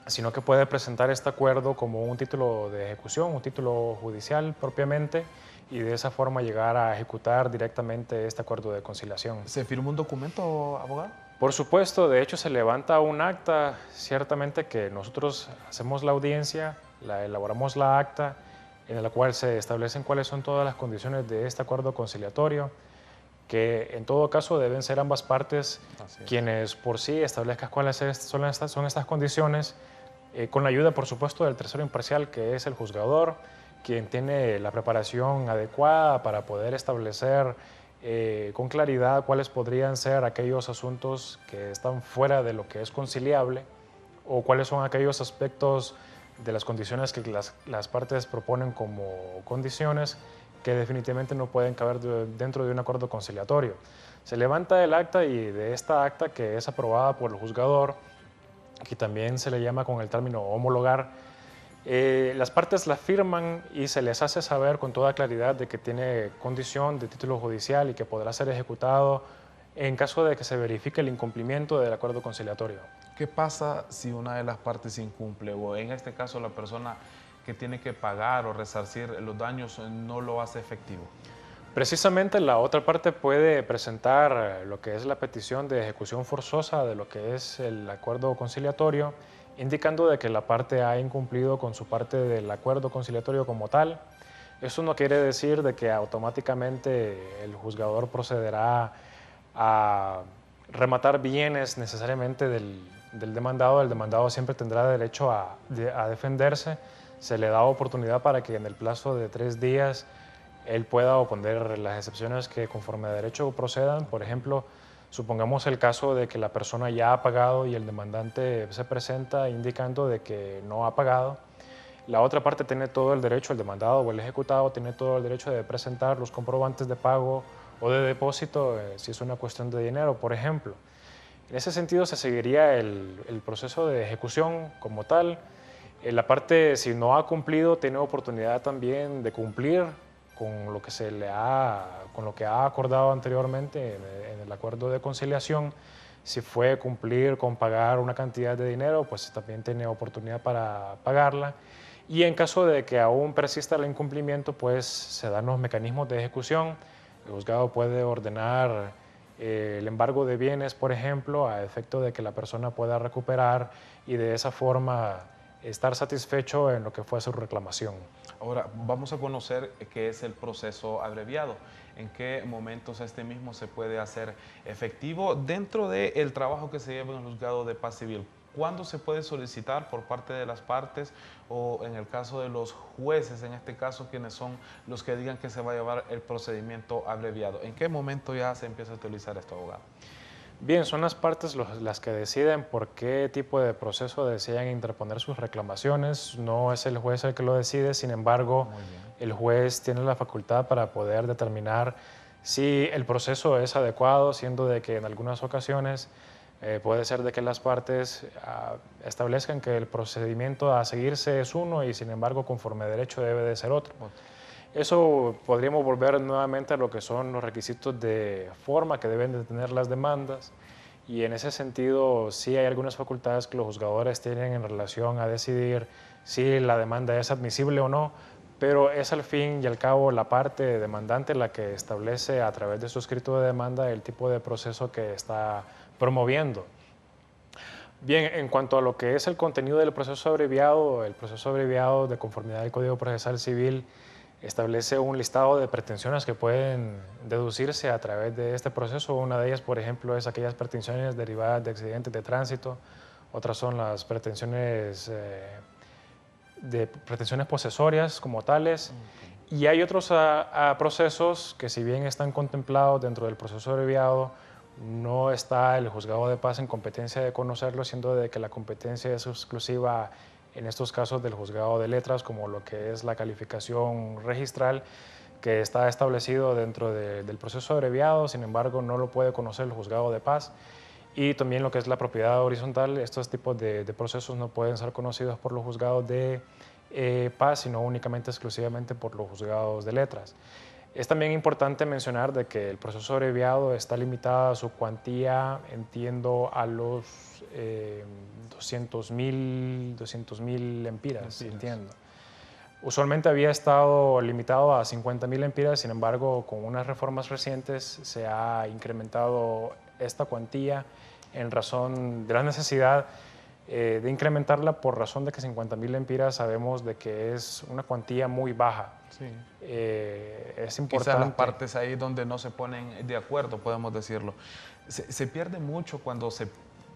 sino que puede presentar este acuerdo como un título de ejecución, un título judicial propiamente, y de esa forma llegar a ejecutar directamente este acuerdo de conciliación.
¿Se firma un documento, abogado?
Por supuesto, de hecho se levanta un acta, ciertamente que nosotros hacemos la audiencia, elaboramos la acta, en la cual se establecen cuáles son todas las condiciones de este acuerdo conciliatorio, que en todo caso deben ser ambas partes quienes por sí establezcan cuáles son estas condiciones, con la ayuda, por supuesto, del tercero imparcial, que es el juzgador, quien tiene la preparación adecuada para poder establecer con claridad cuáles podrían ser aquellos asuntos que están fuera de lo que es conciliable, o cuáles son aquellos aspectos de las condiciones que las partes proponen como condiciones que definitivamente no pueden caber dentro de un acuerdo conciliatorio. Se levanta el acta, y de esta acta, que es aprobada por el juzgador, que también se le llama con el término homologar, las partes la firman y se les hace saber con toda claridad de que tiene condición de título judicial y que podrá ser ejecutado en caso de que se verifique el incumplimiento del acuerdo conciliatorio.
¿Qué pasa si una de las partes incumple, o en este caso la persona que tiene que pagar o resarcir los daños no lo hace efectivo?
Precisamente la otra parte puede presentar lo que es la petición de ejecución forzosa de lo que es el acuerdo conciliatorio, indicando de que la parte ha incumplido con su parte del acuerdo conciliatorio como tal. Eso no quiere decir de que automáticamente el juzgador procederá a rematar bienes necesariamente del demandado. El demandado siempre tendrá derecho a defenderse. Se le da oportunidad para que en el plazo de 3 días él pueda oponer las excepciones que conforme a derecho procedan. Por ejemplo, supongamos el caso de que la persona ya ha pagado y el demandante se presenta indicando de que no ha pagado. La otra parte tiene todo el derecho, el demandado o el ejecutado tiene todo el derecho de presentar los comprobantes de pago o de depósito si es una cuestión de dinero, por ejemplo. En ese sentido se seguiría el proceso de ejecución como tal. La parte, si no ha cumplido, tiene oportunidad también de cumplir con lo que con lo que ha acordado anteriormente en el acuerdo de conciliación. Si fue cumplir con pagar una cantidad de dinero, pues también tiene oportunidad para pagarla. Y en caso de que aún persista el incumplimiento, pues se dan los mecanismos de ejecución. El juzgado puede ordenar el embargo de bienes, por ejemplo, a efecto de que la persona pueda recuperar y de esa forma estar satisfecho en lo que fue su reclamación.
Ahora, vamos a conocer qué es el proceso abreviado. ¿En qué momentos este mismo se puede hacer efectivo dentro del trabajo que se lleva en el juzgado de paz civil? ¿Cuándo se puede solicitar por parte de las partes o en el caso de los jueces, en este caso, quienes son los que digan que se va a llevar el procedimiento abreviado? ¿En qué momento ya se empieza a utilizar esto, abogado?
Bien, son las partes las que deciden por qué tipo de proceso desean interponer sus reclamaciones. No es el juez el que lo decide, sin embargo, el juez tiene la facultad para poder determinar si el proceso es adecuado, siendo de que en algunas ocasiones puede ser de que las partes establezcan que el procedimiento a seguirse es uno y sin embargo conforme a derecho debe de ser otro. Eso podríamos volver nuevamente a lo que son los requisitos de forma que deben de tener las demandas y en ese sentido sí hay algunas facultades que los juzgadores tienen en relación a decidir si la demanda es admisible o no, pero es al fin y al cabo la parte demandante la que establece a través de su escrito de demanda el tipo de proceso que está promoviendo. Bien, en cuanto a lo que es el contenido del proceso abreviado de conformidad al Código Procesal Civil establece un listado de pretensiones que pueden deducirse a través de este proceso. Una de ellas, por ejemplo, es aquellas pretensiones derivadas de accidentes de tránsito. Otras son las pretensiones posesorias como tales. Y hay otros procesos que, si bien están contemplados dentro del proceso abreviado, no está el juzgado de paz en competencia de conocerlo, siendo de que la competencia es exclusiva en estos casos del juzgado de letras, como lo que es la calificación registral, que está establecido dentro del proceso abreviado, sin embargo no lo puede conocer el juzgado de paz. Y también lo que es la propiedad horizontal, estos tipos de procesos no pueden ser conocidos por los juzgados de paz, sino únicamente exclusivamente por los juzgados de letras. Es también importante mencionar de que el proceso abreviado está limitado a su cuantía, entiendo, a los 200.000 lempiras, entiendo. Usualmente había estado limitado a 50.000 lempiras, sin embargo, con unas reformas recientes se ha incrementado esta cuantía en razón de la necesidad de incrementarla por razón de que 50.000 lempiras sabemos de que es una cuantía muy baja.
Sí.
Es importante.
Quizás las partes ahí donde no se ponen de acuerdo, podemos decirlo. Se pierde mucho cuando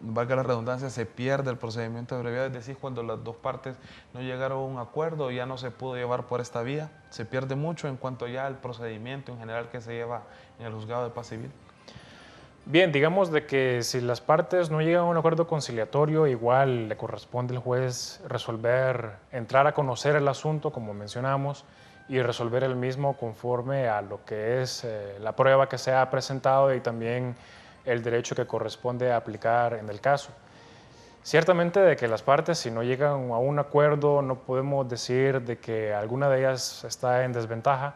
valga la redundancia, se pierde el procedimiento abreviado, es decir, cuando las dos partes no llegaron a un acuerdo, ya no se pudo llevar por esta vía. Se pierde mucho en cuanto ya al procedimiento en general que se lleva en el juzgado de paz civil.
Bien, digamos de que si las partes no llegan a un acuerdo conciliatorio, igual le corresponde al juez entrar a conocer el asunto, como mencionamos, y resolver el mismo conforme a lo que es la prueba que se ha presentado y también el derecho que corresponde aplicar en el caso. Ciertamente de que las partes, si no llegan a un acuerdo, no podemos decir de que alguna de ellas está en desventaja,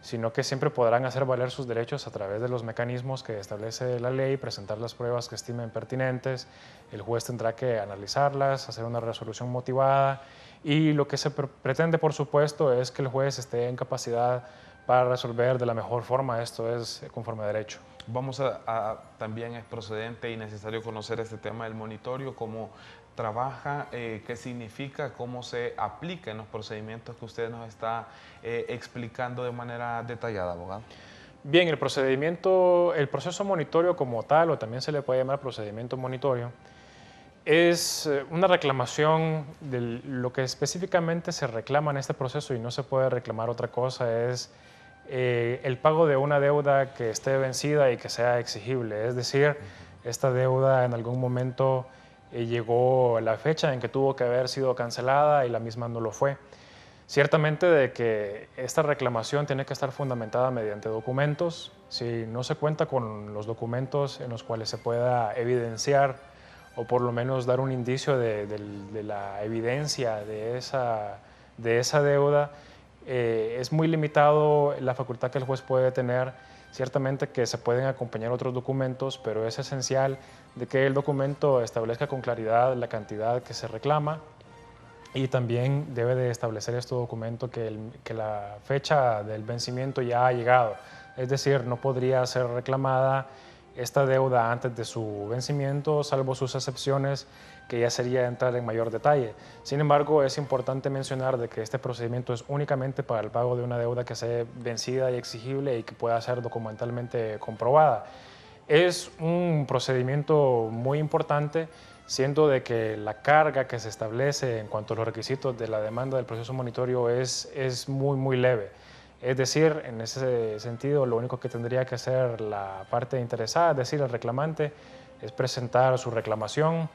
sino que siempre podrán hacer valer sus derechos a través de los mecanismos que establece la ley, presentar las pruebas que estimen pertinentes, el juez tendrá que analizarlas, hacer una resolución motivada y lo que se pretende, por supuesto, es que el juez esté en capacidad para resolver de la mejor forma, esto es conforme a derecho.
También es procedente y necesario conocer este tema del monitorio, cómo trabaja, qué significa, cómo se aplica en los procedimientos que usted nos está explicando de manera detallada, abogado.
Bien, el proceso monitorio como tal, o también se le puede llamar procedimiento monitorio, es una reclamación de lo que específicamente se reclama en este proceso y no se puede reclamar otra cosa, es el pago de una deuda que esté vencida y que sea exigible. Es decir, esta deuda en algún momento llegó la fecha en que tuvo que haber sido cancelada y la misma no lo fue. Ciertamente de que esta reclamación tiene que estar fundamentada mediante documentos. Si no se cuenta con los documentos en los cuales se pueda evidenciar o por lo menos dar un indicio de la evidencia de esa deuda, es muy limitado la facultad que el juez puede tener. Ciertamente que se pueden acompañar otros documentos, pero es esencial de que el documento establezca con claridad la cantidad que se reclama y también debe de establecer este documento que la fecha del vencimiento ya ha llegado. Es decir, no podría ser reclamada esta deuda antes de su vencimiento, salvo sus excepciones, que ya sería entrar en mayor detalle. Sin embargo, es importante mencionar de que este procedimiento es únicamente para el pago de una deuda que sea vencida y exigible y que pueda ser documentalmente comprobada. Es un procedimiento muy importante, siendo de que la carga que se establece en cuanto a los requisitos de la demanda del proceso monitorio es muy leve. Es decir, en ese sentido, lo único que tendría que hacer la parte interesada, es decir, el reclamante, es presentar su reclamación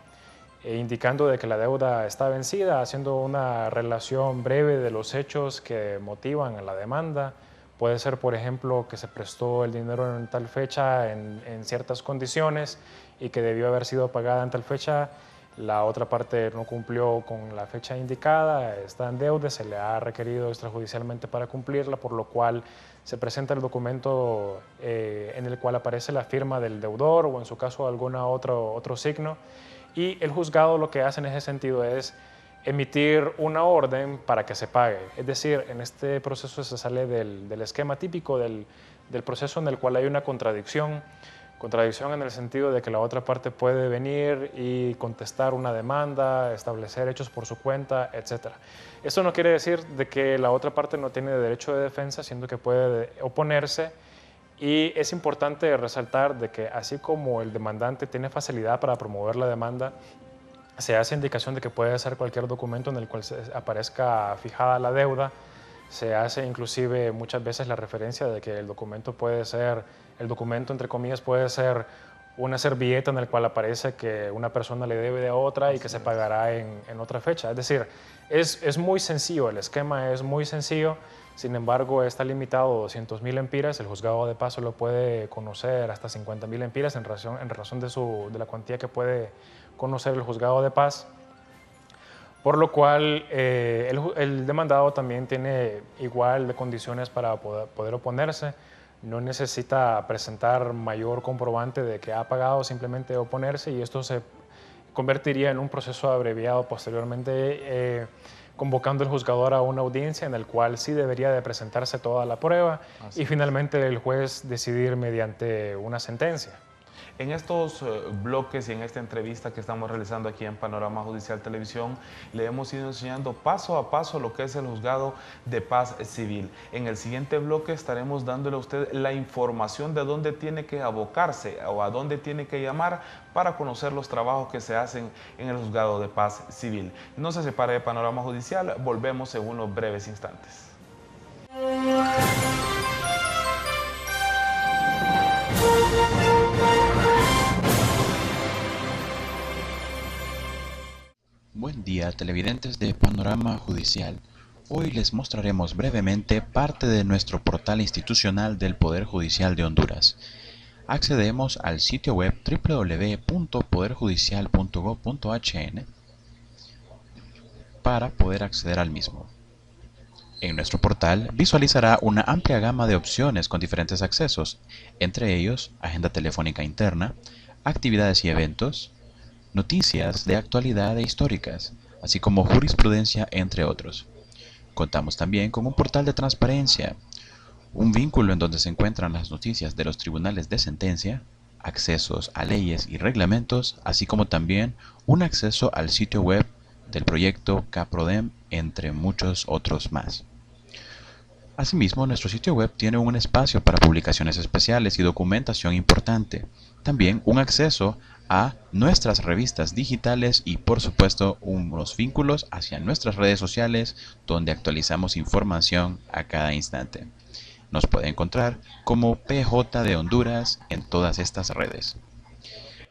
indicando de que la deuda está vencida, haciendo una relación breve de los hechos que motivan a la demanda. Puede ser, por ejemplo, que se prestó el dinero en tal fecha en ciertas condiciones y que debió haber sido pagada en tal fecha. La otra parte no cumplió con la fecha indicada, está en deuda, se le ha requerido extrajudicialmente para cumplirla, por lo cual se presenta el documento en el cual aparece la firma del deudor o en su caso algún otro signo. Y el juzgado lo que hace en ese sentido es emitir una orden para que se pague. Es decir, en este proceso se sale del esquema típico del proceso en el cual hay una contradicción en el sentido de que la otra parte puede venir y contestar una demanda, establecer hechos por su cuenta, etc. Eso no quiere decir de que la otra parte no tiene derecho de defensa, siendo que puede oponerse. Y es importante resaltar de que así como el demandante tiene facilidad para promover la demanda, se hace indicación de que puede ser cualquier documento en el cual aparezca fijada la deuda. Se hace inclusive muchas veces la referencia de que el documento entre comillas puede ser una servilleta en la cual aparece que una persona le debe a otra y que se pagará en otra fecha. Es decir, es muy sencillo, el esquema es muy sencillo. Sin embargo, está limitado a 200.000 empiras. El juzgado de paz lo puede conocer hasta 50.000 empiras en razón de la cuantía que puede conocer el juzgado de paz. Por lo cual, el demandado también tiene igual de condiciones para poder oponerse. No necesita presentar mayor comprobante de que ha pagado, simplemente oponerse, y esto se convertiría en un proceso abreviado posteriormente, convocando el juzgador a una audiencia en el cual sí debería de presentarse toda la prueba y finalmente el juez decidir mediante una sentencia.
En estos bloques y en esta entrevista que estamos realizando aquí en Panorama Judicial Televisión, le hemos ido enseñando paso a paso lo que es el Juzgado de Paz Civil. En el siguiente bloque estaremos dándole a usted la información de dónde tiene que abocarse o a dónde tiene que llamar para conocer los trabajos que se hacen en el Juzgado de Paz Civil. No se separe de Panorama Judicial, volvemos en unos breves instantes.
Buen día, televidentes de Panorama Judicial. Hoy les mostraremos brevemente parte de nuestro portal institucional del Poder Judicial de Honduras. Accedemos al sitio web www.poderjudicial.gov.hn para poder acceder al mismo. En nuestro portal visualizará una amplia gama de opciones con diferentes accesos, entre ellos agenda telefónica interna, actividades y eventos, noticias de actualidad e históricas, así como jurisprudencia, entre otros. Contamos también con un portal de transparencia, un vínculo en donde se encuentran las noticias de los tribunales de sentencia, accesos a leyes y reglamentos, así como también un acceso al sitio web del proyecto CAPRODEM, entre muchos otros más. Asimismo, nuestro sitio web tiene un espacio para publicaciones especiales y documentación importante. También un acceso a nuestras revistas digitales y, por supuesto, unos vínculos hacia nuestras redes sociales donde actualizamos información a cada instante. Nos puede encontrar como PJ de Honduras en todas estas redes.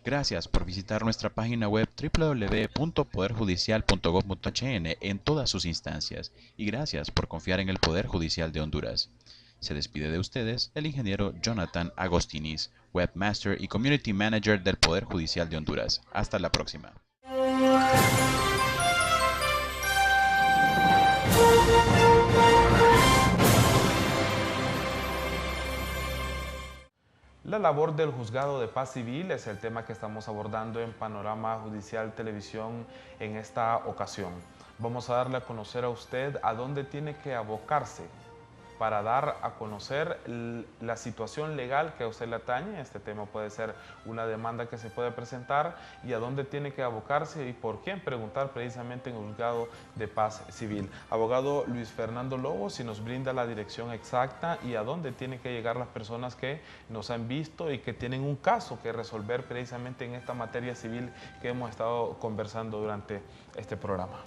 Gracias por visitar nuestra página web www.poderjudicial.gov.hn en todas sus instancias y gracias por confiar en el Poder Judicial de Honduras. Se despide de ustedes el ingeniero Jonathan Agostinis, Webmaster y Community Manager del Poder Judicial de Honduras. Hasta la próxima.
La labor del Juzgado de Paz Civil es el tema que estamos abordando en Panorama Judicial Televisión en esta ocasión. Vamos a darle a conocer a usted a dónde tiene que abocarse para dar a conocer la situación legal que a usted le atañe. Este tema puede ser una demanda que se puede presentar y a dónde tiene que abocarse y por quién preguntar precisamente en el Juzgado de Paz Civil. Abogado Luis Fernando Lobo, si nos brinda la dirección exacta y a dónde tienen que llegar las personas que nos han visto y que tienen un caso que resolver precisamente en esta materia civil que hemos estado conversando durante este programa.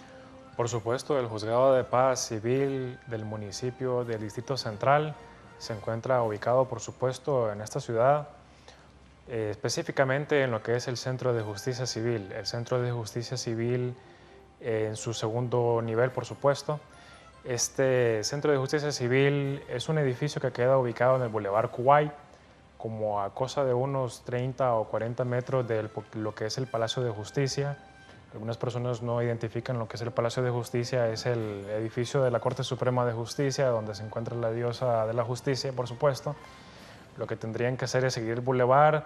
Por supuesto, el Juzgado de Paz Civil del municipio del Distrito Central se encuentra ubicado, por supuesto, en esta ciudad, específicamente en lo que es el Centro de Justicia Civil. El Centro de Justicia Civil en su segundo nivel, por supuesto. Este Centro de Justicia Civil es un edificio que queda ubicado en el Boulevard Kuwait, como a cosa de unos 30 o 40 metros de lo que es el Palacio de Justicia. Algunas personas no identifican lo que es el Palacio de Justicia, es el edificio de la Corte Suprema de Justicia, donde se encuentra la diosa de la justicia, por supuesto. Lo que tendrían que hacer es seguir el bulevar,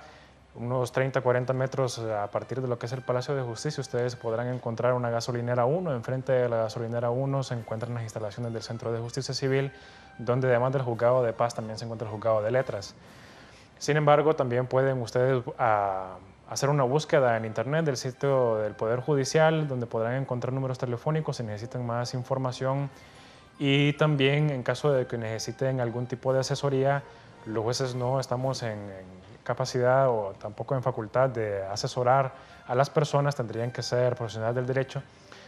unos 30-40 metros a partir de lo que es el Palacio de Justicia. Ustedes podrán encontrar una gasolinera 1. Enfrente de la gasolinera 1 se encuentran las instalaciones del Centro de Justicia Civil, donde además del Juzgado de Paz también se encuentra el Juzgado de Letras. Sin embargo, también pueden ustedes hacer una búsqueda en internet del sitio del Poder Judicial, donde podrán encontrar números telefónicos si necesitan más información, y también en caso de que necesiten algún tipo de asesoría, los jueces no estamos en capacidad o tampoco en facultad de asesorar a las personas, tendrían que ser profesionales del derecho.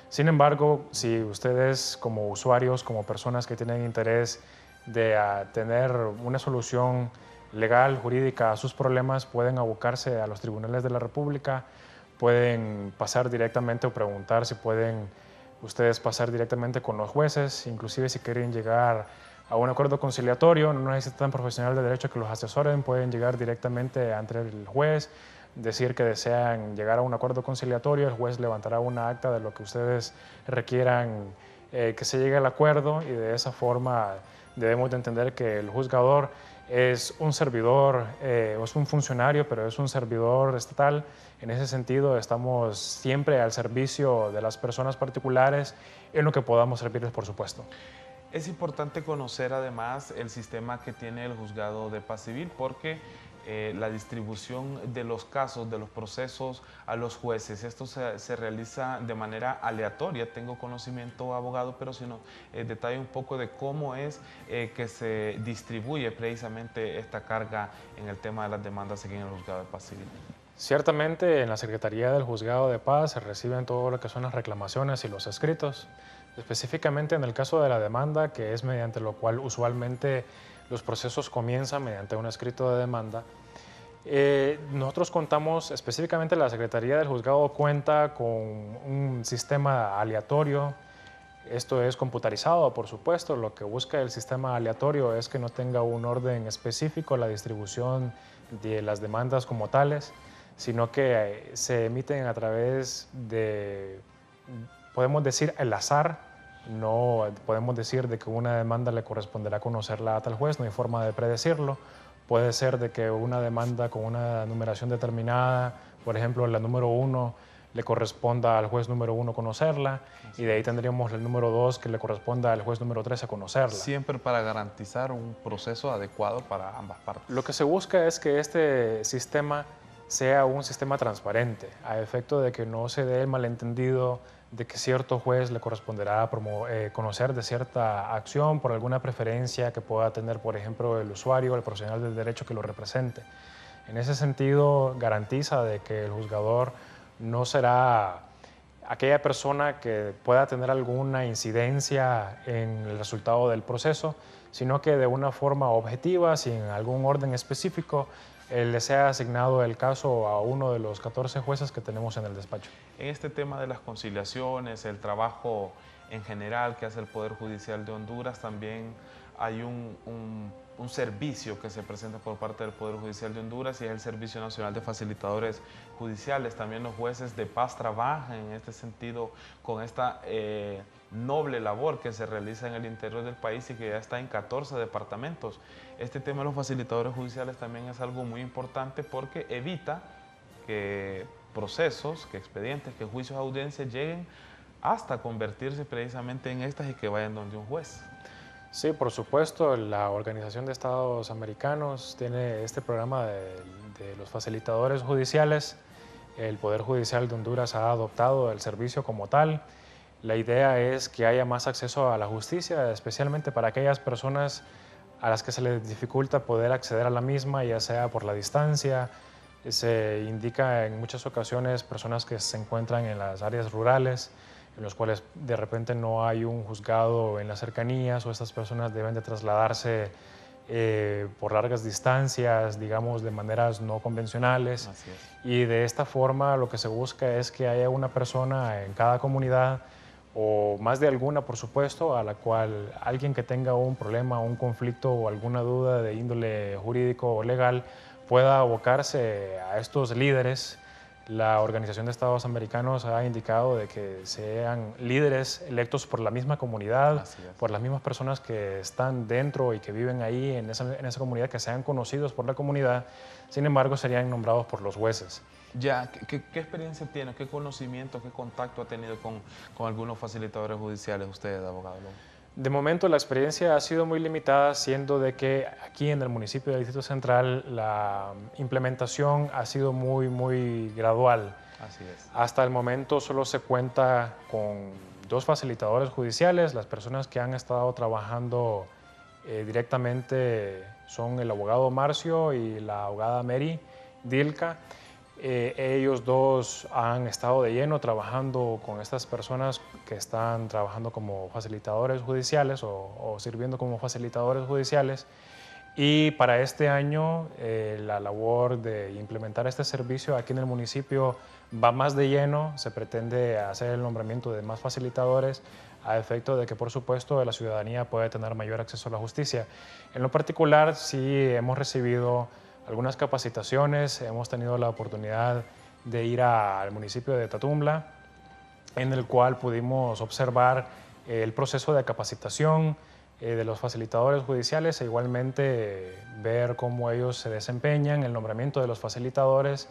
Sin embargo, si ustedes como usuarios, como personas que tienen interés de tener una solución legal, jurídica a sus problemas, pueden abocarse a los tribunales de la República, pueden pasar directamente o preguntar si pueden ustedes pasar directamente con los jueces, inclusive si quieren llegar a un acuerdo conciliatorio, no necesitan profesional de derecho que los asesoren, pueden llegar directamente ante el juez, decir que desean llegar a un acuerdo conciliatorio, el juez levantará una acta de lo que ustedes requieran que se llegue al acuerdo, y de esa forma debemos de entender que el juzgador es un servidor, es un funcionario, pero es un servidor estatal. En ese sentido, estamos siempre al servicio de las personas particulares en lo que podamos servirles, por supuesto.
Es importante conocer además el sistema que tiene el Juzgado de Paz Civil, porque la distribución de los casos, de los procesos a los jueces, esto se realiza de manera aleatoria. Tengo conocimiento, abogado, pero si no, detalle un poco de cómo es que se distribuye precisamente esta carga en el tema de las demandas aquí en el Juzgado de Paz Civil.
Ciertamente, en la Secretaría del Juzgado de Paz se reciben todo lo que son las reclamaciones y los escritos, específicamente en el caso de la demanda, que es mediante lo cual usualmente los procesos comienzan mediante un escrito de demanda. Nosotros contamos, específicamente la Secretaría del Juzgado cuenta con un sistema aleatorio. Esto es computarizado, por supuesto. Lo que busca el sistema aleatorio es que no tenga un orden específico la distribución de las demandas como tales, sino que se emiten a través de, podemos decir, el azar. No podemos decir de que una demanda le corresponderá conocerla a tal juez, no hay forma de predecirlo. Puede ser de que una demanda con una numeración determinada, por ejemplo la número 1, le corresponda al juez número 1 conocerla, y de ahí tendríamos el número 2 que le corresponda al juez número 3 a conocerla.
Siempre para garantizar un proceso adecuado para ambas partes.
Lo que se busca es que este sistema sea un sistema transparente, a efecto de que no se dé el malentendido de que cierto juez le corresponderá conocer de cierta acción por alguna preferencia que pueda tener, por ejemplo, el usuario o el profesional del derecho que lo represente. En ese sentido, garantiza de que el juzgador no será aquella persona que pueda tener alguna incidencia en el resultado del proceso, sino que de una forma objetiva, sin algún orden específico, le sea asignado el caso a uno de los 14 jueces que tenemos en el despacho.
En este tema de las conciliaciones, el trabajo en general que hace el Poder Judicial de Honduras, también hay un servicio que se presenta por parte del Poder Judicial de Honduras y es el Servicio Nacional de Facilitadores Judiciales. También los jueces de paz trabajan en este sentido con esta noble labor que se realiza en el interior del país y que ya está en 14 departamentos. Este tema de los facilitadores judiciales también es algo muy importante porque evita que procesos, que expedientes, que juicios de audiencia lleguen hasta convertirse precisamente en estas y que vayan donde un juez.
Sí, por supuesto, la Organización de Estados Americanos tiene este programa de los facilitadores judiciales. El Poder Judicial de Honduras ha adoptado el servicio como tal. La idea es que haya más acceso a la justicia, especialmente para aquellas personas a las que se les dificulta poder acceder a la misma, ya sea por la distancia. Se indica en muchas ocasiones personas que se encuentran en las áreas rurales, en los cuales de repente no hay un juzgado en las cercanías, o estas personas deben de trasladarse por largas distancias, digamos, de maneras no convencionales.
Así es.
Y de esta forma lo que se busca es que haya una persona en cada comunidad, o más de alguna, por supuesto, a la cual alguien que tenga un problema, un conflicto o alguna duda de índole jurídico o legal pueda abocarse a estos líderes. La Organización de Estados Americanos ha indicado de que sean líderes electos por la misma comunidad, por las mismas personas que están dentro y que viven ahí en esa comunidad, que sean conocidos por la comunidad. Sin embargo, serían nombrados por los jueces.
Ya, ¿qué experiencia tiene, qué conocimiento, qué contacto ha tenido con algunos facilitadores judiciales usted, abogado Lobo?
De momento la experiencia ha sido muy limitada, siendo de que aquí en el municipio del Distrito Central la implementación ha sido muy gradual.
Así es.
Hasta el momento solo se cuenta con 2 facilitadores judiciales. Las personas que han estado trabajando directamente son el abogado Marcio y la abogada Mary Dilka. Ellos 2 han estado de lleno trabajando con estas personas que están trabajando como facilitadores judiciales o sirviendo como facilitadores judiciales. Y para este año la labor de implementar este servicio aquí en el municipio va más de lleno. Se pretende hacer el nombramiento de más facilitadores a efecto de que, por supuesto, la ciudadanía pueda tener mayor acceso a la justicia. En lo particular, sí hemos recibido algunas capacitaciones. Hemos tenido la oportunidad de ir al municipio de Tatumbla, en el cual pudimos observar el proceso de capacitación de los facilitadores judiciales e igualmente ver cómo ellos se desempeñan, el nombramiento de los facilitadores,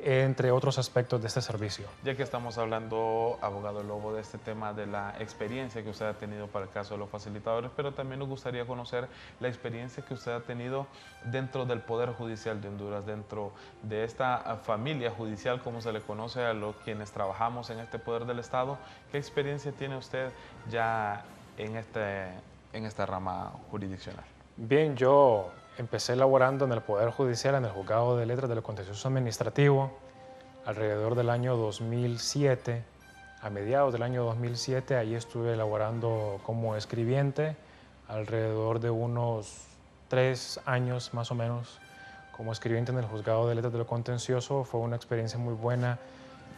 entre otros aspectos de este servicio.
Ya que estamos hablando, abogado Lobo, de este tema de la experiencia que usted ha tenido para el caso de los facilitadores, pero también nos gustaría conocer la experiencia que usted ha tenido dentro del Poder Judicial de Honduras, dentro de esta familia judicial, como se le conoce a los quienes trabajamos en este poder del Estado. ¿Qué experiencia tiene usted ya en esta rama jurisdiccional?
Bien, yo empecé laborando en el Poder Judicial, en el Juzgado de Letras de lo Contencioso Administrativo, alrededor del año 2007. A mediados del año 2007, ahí estuve laborando como escribiente, alrededor de unos 3 años más o menos como escribiente en el Juzgado de Letras de lo Contencioso. Fue una experiencia muy buena.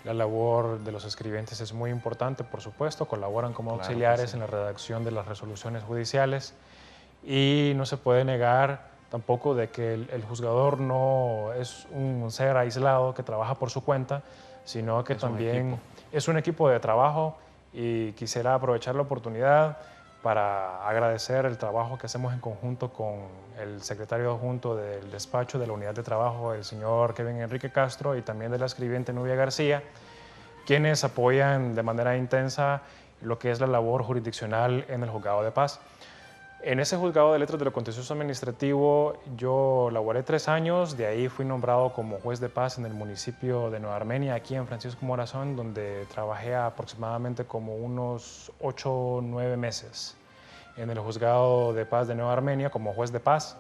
La labor de los escribientes es muy importante, por supuesto, colaboran como auxiliares en la redacción de las resoluciones judiciales, y no se puede negar tampoco de que el juzgador no es un ser aislado que trabaja por su cuenta, sino que también es un equipo de trabajo. Y quisiera aprovechar la oportunidad para agradecer el trabajo que hacemos en conjunto con el secretario adjunto del despacho de la unidad de trabajo, el señor Kevin Enrique Castro, y también de la escribiente Nubia García, quienes apoyan de manera intensa lo que es la labor jurisdiccional en el Juzgado de Paz. En ese juzgado de letras de lo contencioso administrativo yo laboré 3 años, de ahí fui nombrado como juez de paz en el municipio de Nueva Armenia, aquí en Francisco Morazán, donde trabajé aproximadamente como unos 8 o 9 meses. En el juzgado de paz de Nueva Armenia como juez de paz.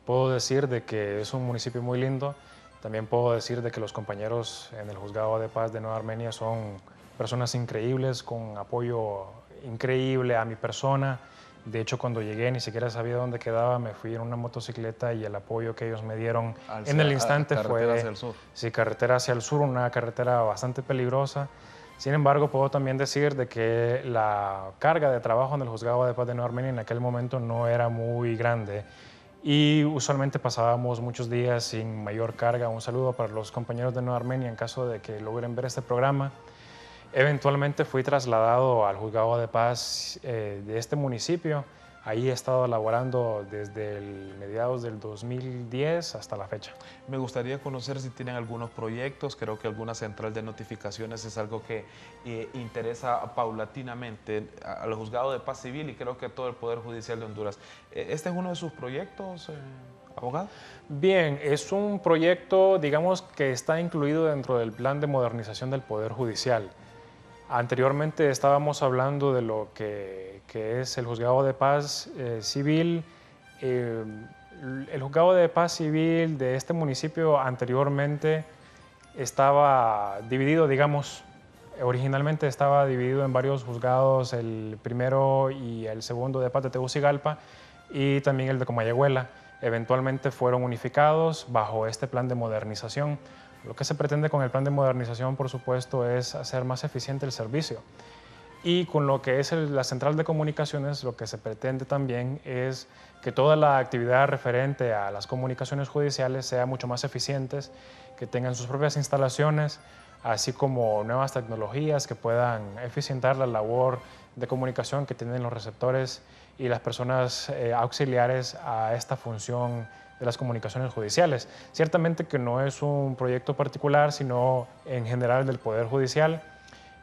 Puedo decir de que es un municipio muy lindo. También puedo decir de que los compañeros en el juzgado de paz de Nueva Armenia son personas increíbles, con apoyo increíble a mi persona. De hecho, cuando llegué ni siquiera sabía dónde quedaba, me fui en una motocicleta y el apoyo que ellos me dieron en el instante fue...
Carretera hacia el sur.
Sí, carretera hacia el sur, una carretera bastante peligrosa. Sin embargo, puedo también decir de que la carga de trabajo en el juzgado de paz de Nueva Armenia en aquel momento no era muy grande y usualmente pasábamos muchos días sin mayor carga. Un saludo para los compañeros de Nueva Armenia en caso de que logren ver este programa. Eventualmente fui trasladado al juzgado de paz de este municipio. Ahí he estado laborando desde mediados del 2010 hasta la fecha.
Me gustaría conocer si tienen algunos proyectos. Creo que alguna central de notificaciones es algo que interesa paulatinamente al juzgado de paz civil y creo que a todo el Poder Judicial de Honduras. ¿Este es uno de sus proyectos, abogado?
Bien, es un proyecto, digamos, que está incluido dentro del plan de modernización del Poder Judicial. Anteriormente estábamos hablando de lo que es el juzgado de paz civil. El juzgado de paz civil de este municipio anteriormente estaba dividido, digamos, originalmente estaba dividido en varios juzgados, el primero y el segundo de paz de Tegucigalpa y también el de Comayagüela. Eventualmente fueron unificados bajo este plan de modernización. Lo que se pretende con el plan de modernización, por supuesto, es hacer más eficiente el servicio. Y con lo que es la central de comunicaciones, lo que se pretende también es que toda la actividad referente a las comunicaciones judiciales sea mucho más eficientes, que tengan sus propias instalaciones, así como nuevas tecnologías que puedan eficientar la labor de comunicación que tienen los receptores y las personas auxiliares a esta función de las comunicaciones judiciales. Ciertamente que no es un proyecto particular, sino en general del Poder Judicial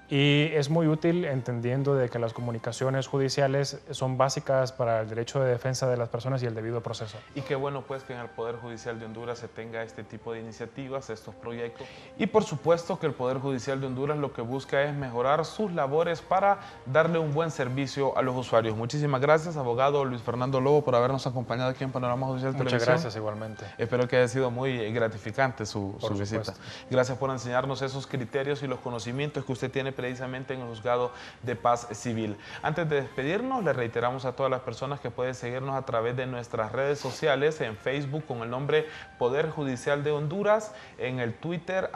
y es muy útil entendiendo de que las comunicaciones judiciales son básicas para el derecho de defensa de las personas y el debido proceso.
Y qué bueno pues que en el Poder Judicial de Honduras se tenga este tipo de iniciativas, estos proyectos. Y por supuesto que el Poder Judicial de Honduras lo que busca es mejorar sus labores para darle un buen servicio a los usuarios. Muchísimas gracias, abogado Luis Fernando Lobo, por habernos acompañado aquí en Panorama Judicial Televisión.
Muchas gracias, igualmente.
Espero que haya sido muy gratificante su visita. Gracias por enseñarnos esos criterios y los conocimientos que usted tiene precisamente en el juzgado de paz civil. Antes de despedirnos, le reiteramos a todas las personas que pueden seguirnos a través de nuestras redes sociales, en Facebook con el nombre Poder Judicial de Honduras, en el Twitter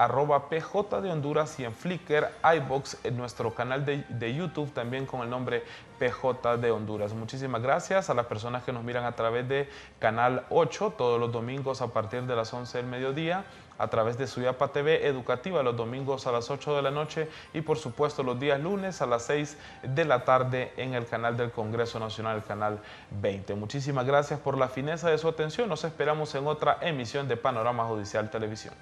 @PJ de Honduras y en Flickr, iVoox, en nuestro canal de YouTube también con el nombre PJ de Honduras. Muchísimas gracias a las personas que nos miran a través de Canal 8 todos los domingos a partir de las 11 del mediodía, a través de Suyapa TV Educativa los domingos a las 8 de la noche y por supuesto los días lunes a las 6 de la tarde en el canal del Congreso Nacional, el canal 20. Muchísimas gracias por la fineza de su atención. Nos esperamos en otra emisión de Panorama Judicial Televisión.